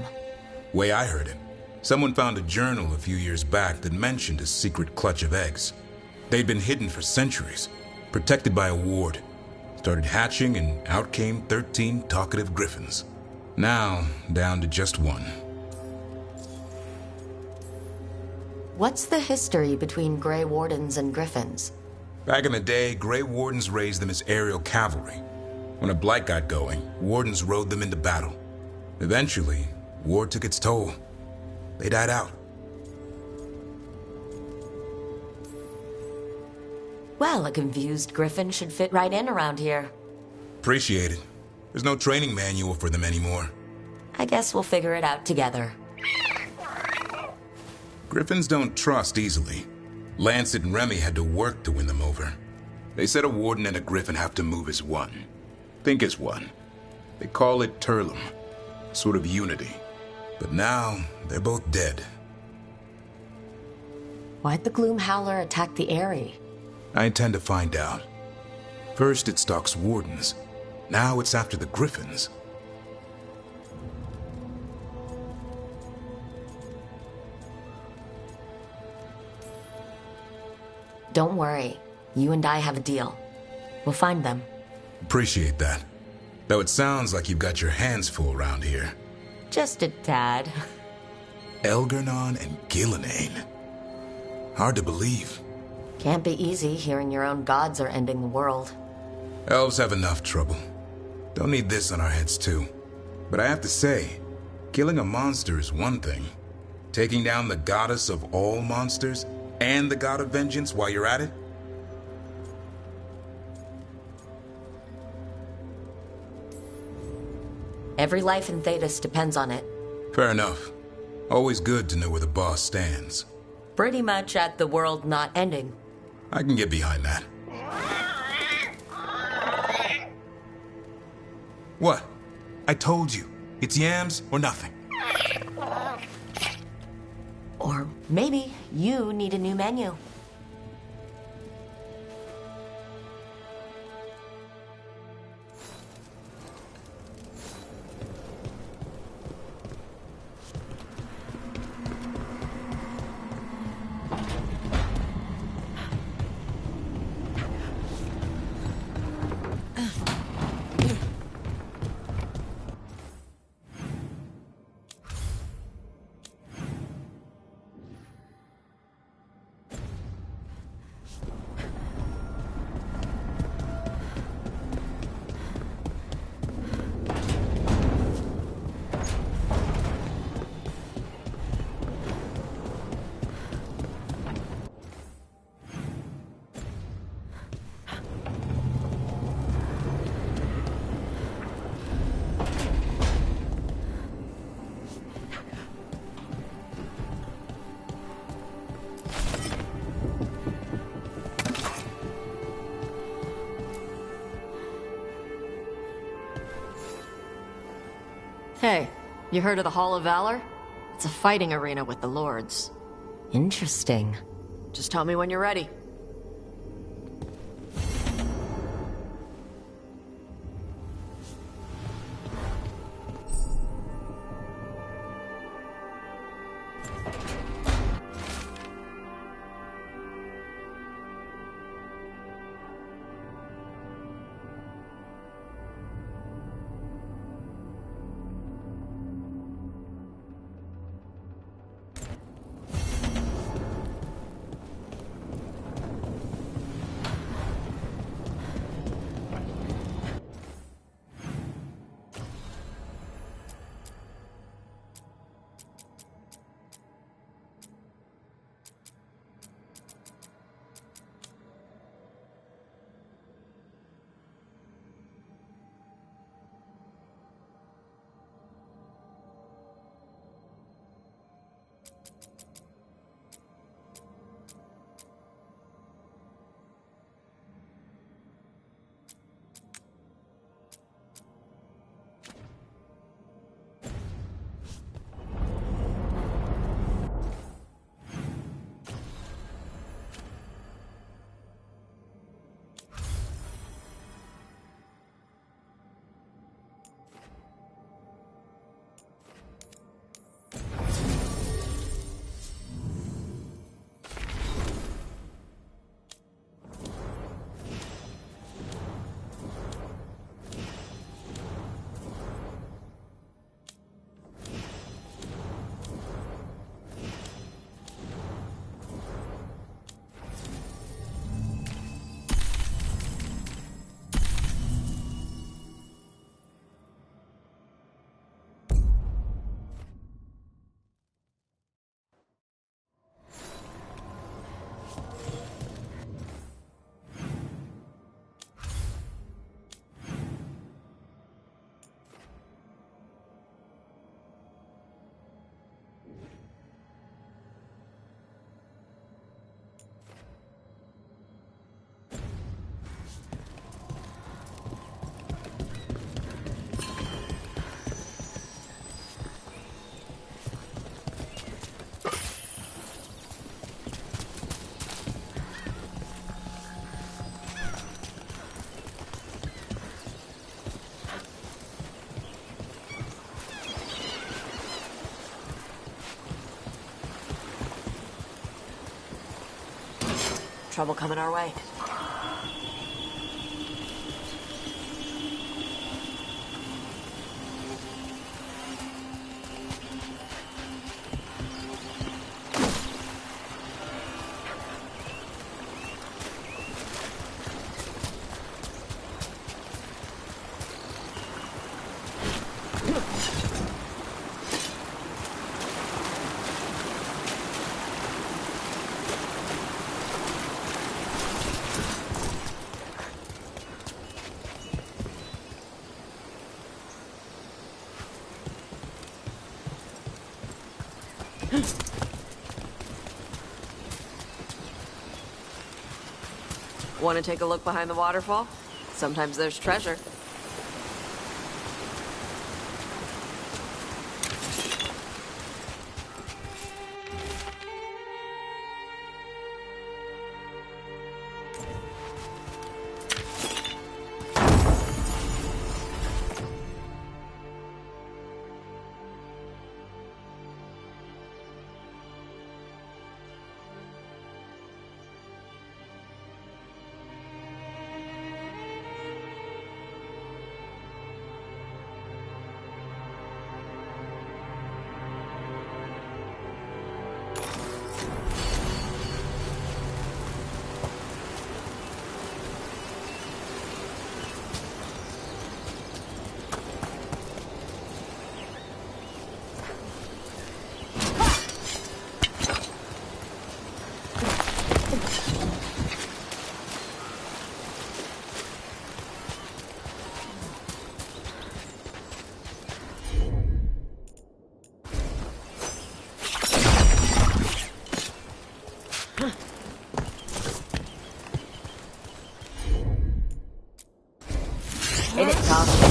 Way I heard it, someone found a journal a few years back that mentioned a secret clutch of eggs. They'd been hidden for centuries, protected by a ward. Started hatching and out came 13 talkative griffins. Now, down to just one. What's the history between Grey Wardens and Griffins? Back in the day, Grey Wardens raised them as aerial cavalry. When a blight got going, Wardens rode them into battle. Eventually, war took its toll. They died out. Well, a confused griffin should fit right in around here. Appreciate it. There's no training manual for them anymore. I guess we'll figure it out together. Griffins don't trust easily. Lancet and Remy had to work to win them over. They said a warden and a griffin have to move as one. Think as one. They call it Turlum. Sort of unity. But now, they're both dead. Why'd the Gloom Howler attack the Eyrie? I intend to find out. First it stalks wardens. Now it's after the griffins. Don't worry. You and I have a deal. We'll find them. Appreciate that. Though it sounds like you've got your hands full around here. Just a tad. Elgernon and Gillenane. Hard to believe. Can't be easy hearing your own gods are ending the world. Elves have enough trouble. Don't need this on our heads too. But I have to say, killing a monster is one thing. Taking down the goddess of all monsters and the god of vengeance while you're at it? Every life in Thedas depends on it. Fair enough. Always good to know where the boss stands. Pretty much at the world not ending. I can get behind that. What? I told you. It's yams or nothing. Or maybe you need a new menu. Hey, you heard of the Hall of Valor? It's a fighting arena with the lords. Interesting. Just tell me when you're ready. Trouble coming our way. Want to take a look behind the waterfall? Sometimes there's treasure. Hit it, Tosh.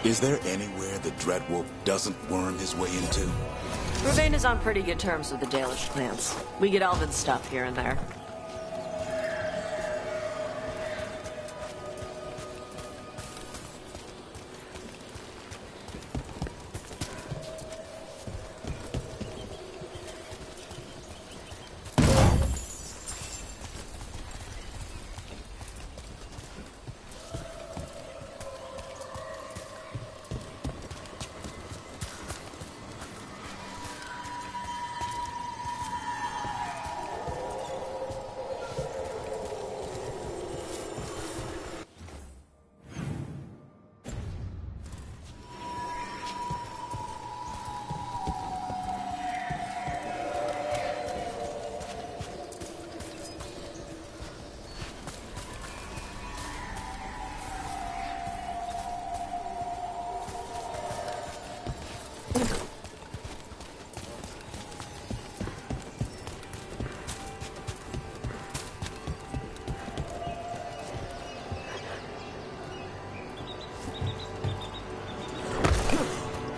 Is there anywhere the Dreadwolf doesn't worm his way into? Ravane is on pretty good terms with the Dalish clans. We get elven stuff here and there.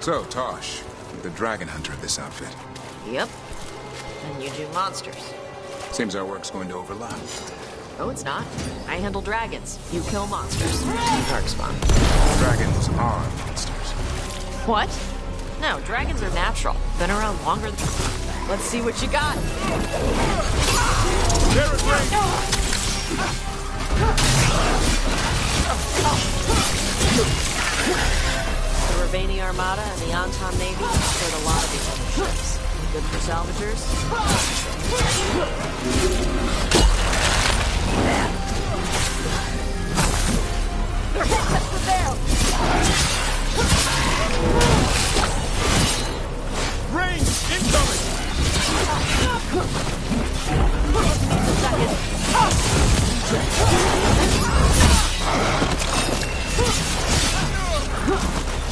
So, Tosh, you're the dragon hunter of this outfit. Yep. And you do monsters. Seems our work's going to overlap. No, it's not. I handle dragons. You kill monsters. Darkspawn. Dragons are monsters. What? No, dragons are natural. Been around longer than... Let's see what you got. The Ravani Armada and the Anton Navy destroyed a lot of these other ships. Good for salvagers. They're hitting us from there! Range incoming!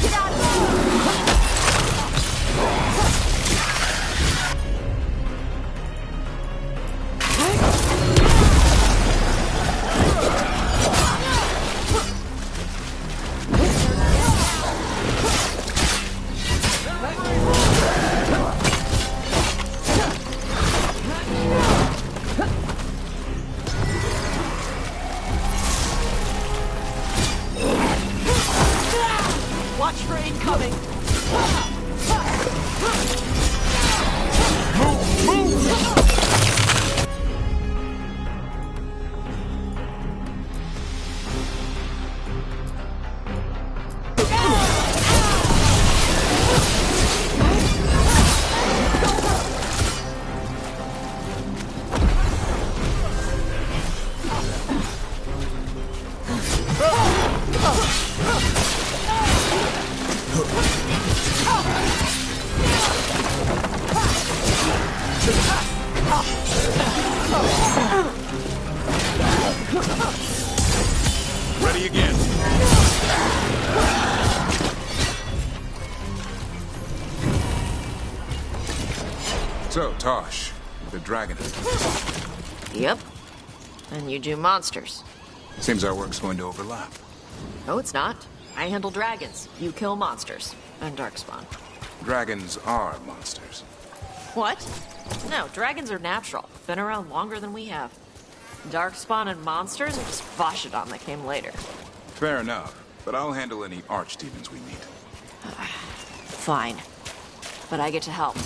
Get out of here! incoming! Ready again. So, Tosh, the dragon is... Yep. And you do monsters. Seems our work's going to overlap. No, it's not. I handle dragons. You kill monsters. And Darkspawn. Dragons are monsters. What? No, dragons are natural. Been around longer than we have. Darkspawn and monsters are just Vashidon that came later. Fair enough, but I'll handle any archdemons we meet. Fine. But I get to help.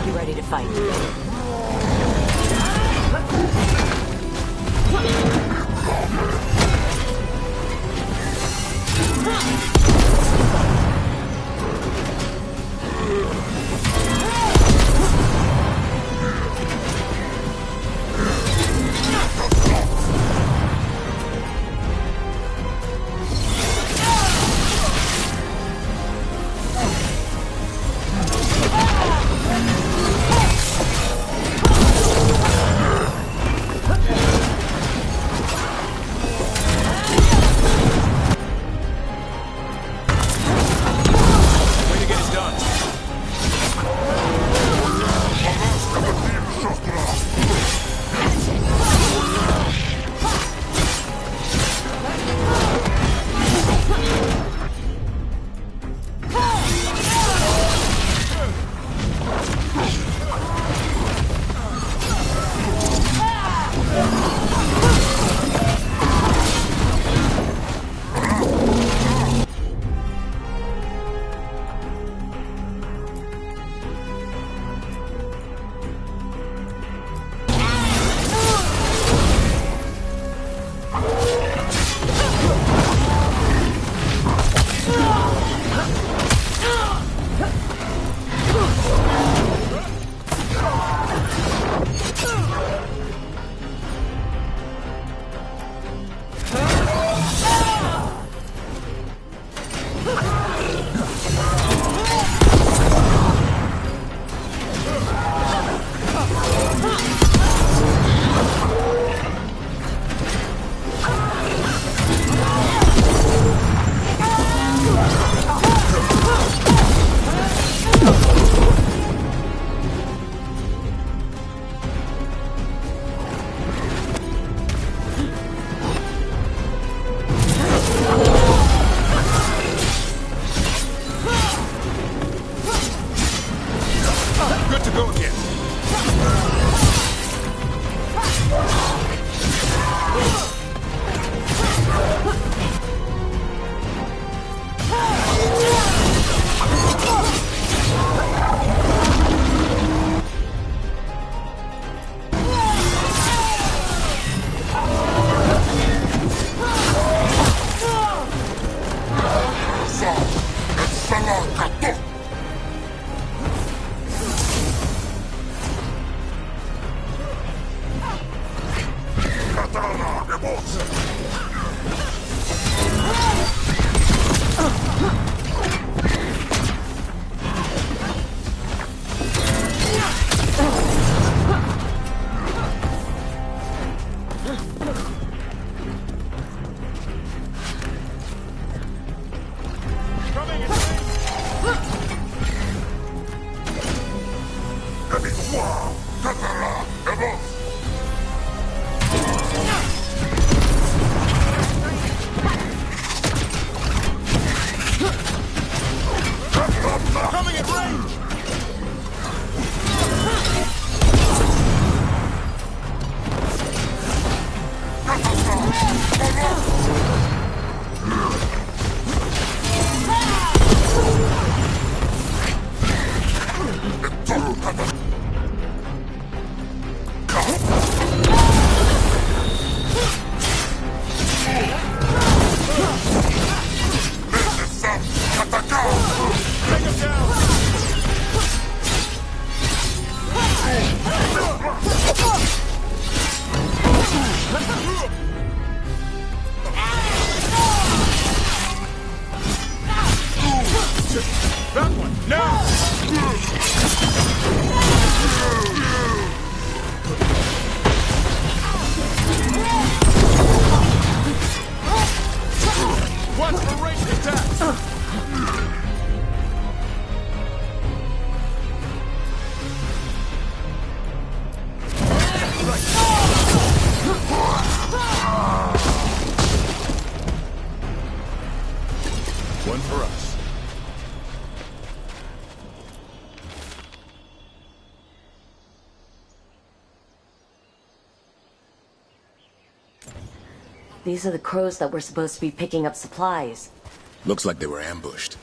You ready to fight? That one, now! Watch for ranged attacks! One for us. These are the crows that were supposed to be picking up supplies. Looks like they were ambushed.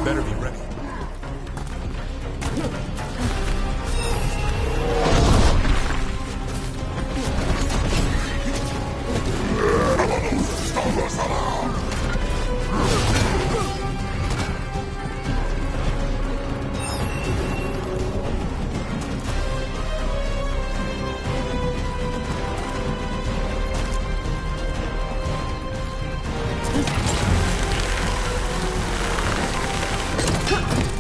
Better be ready. Huh!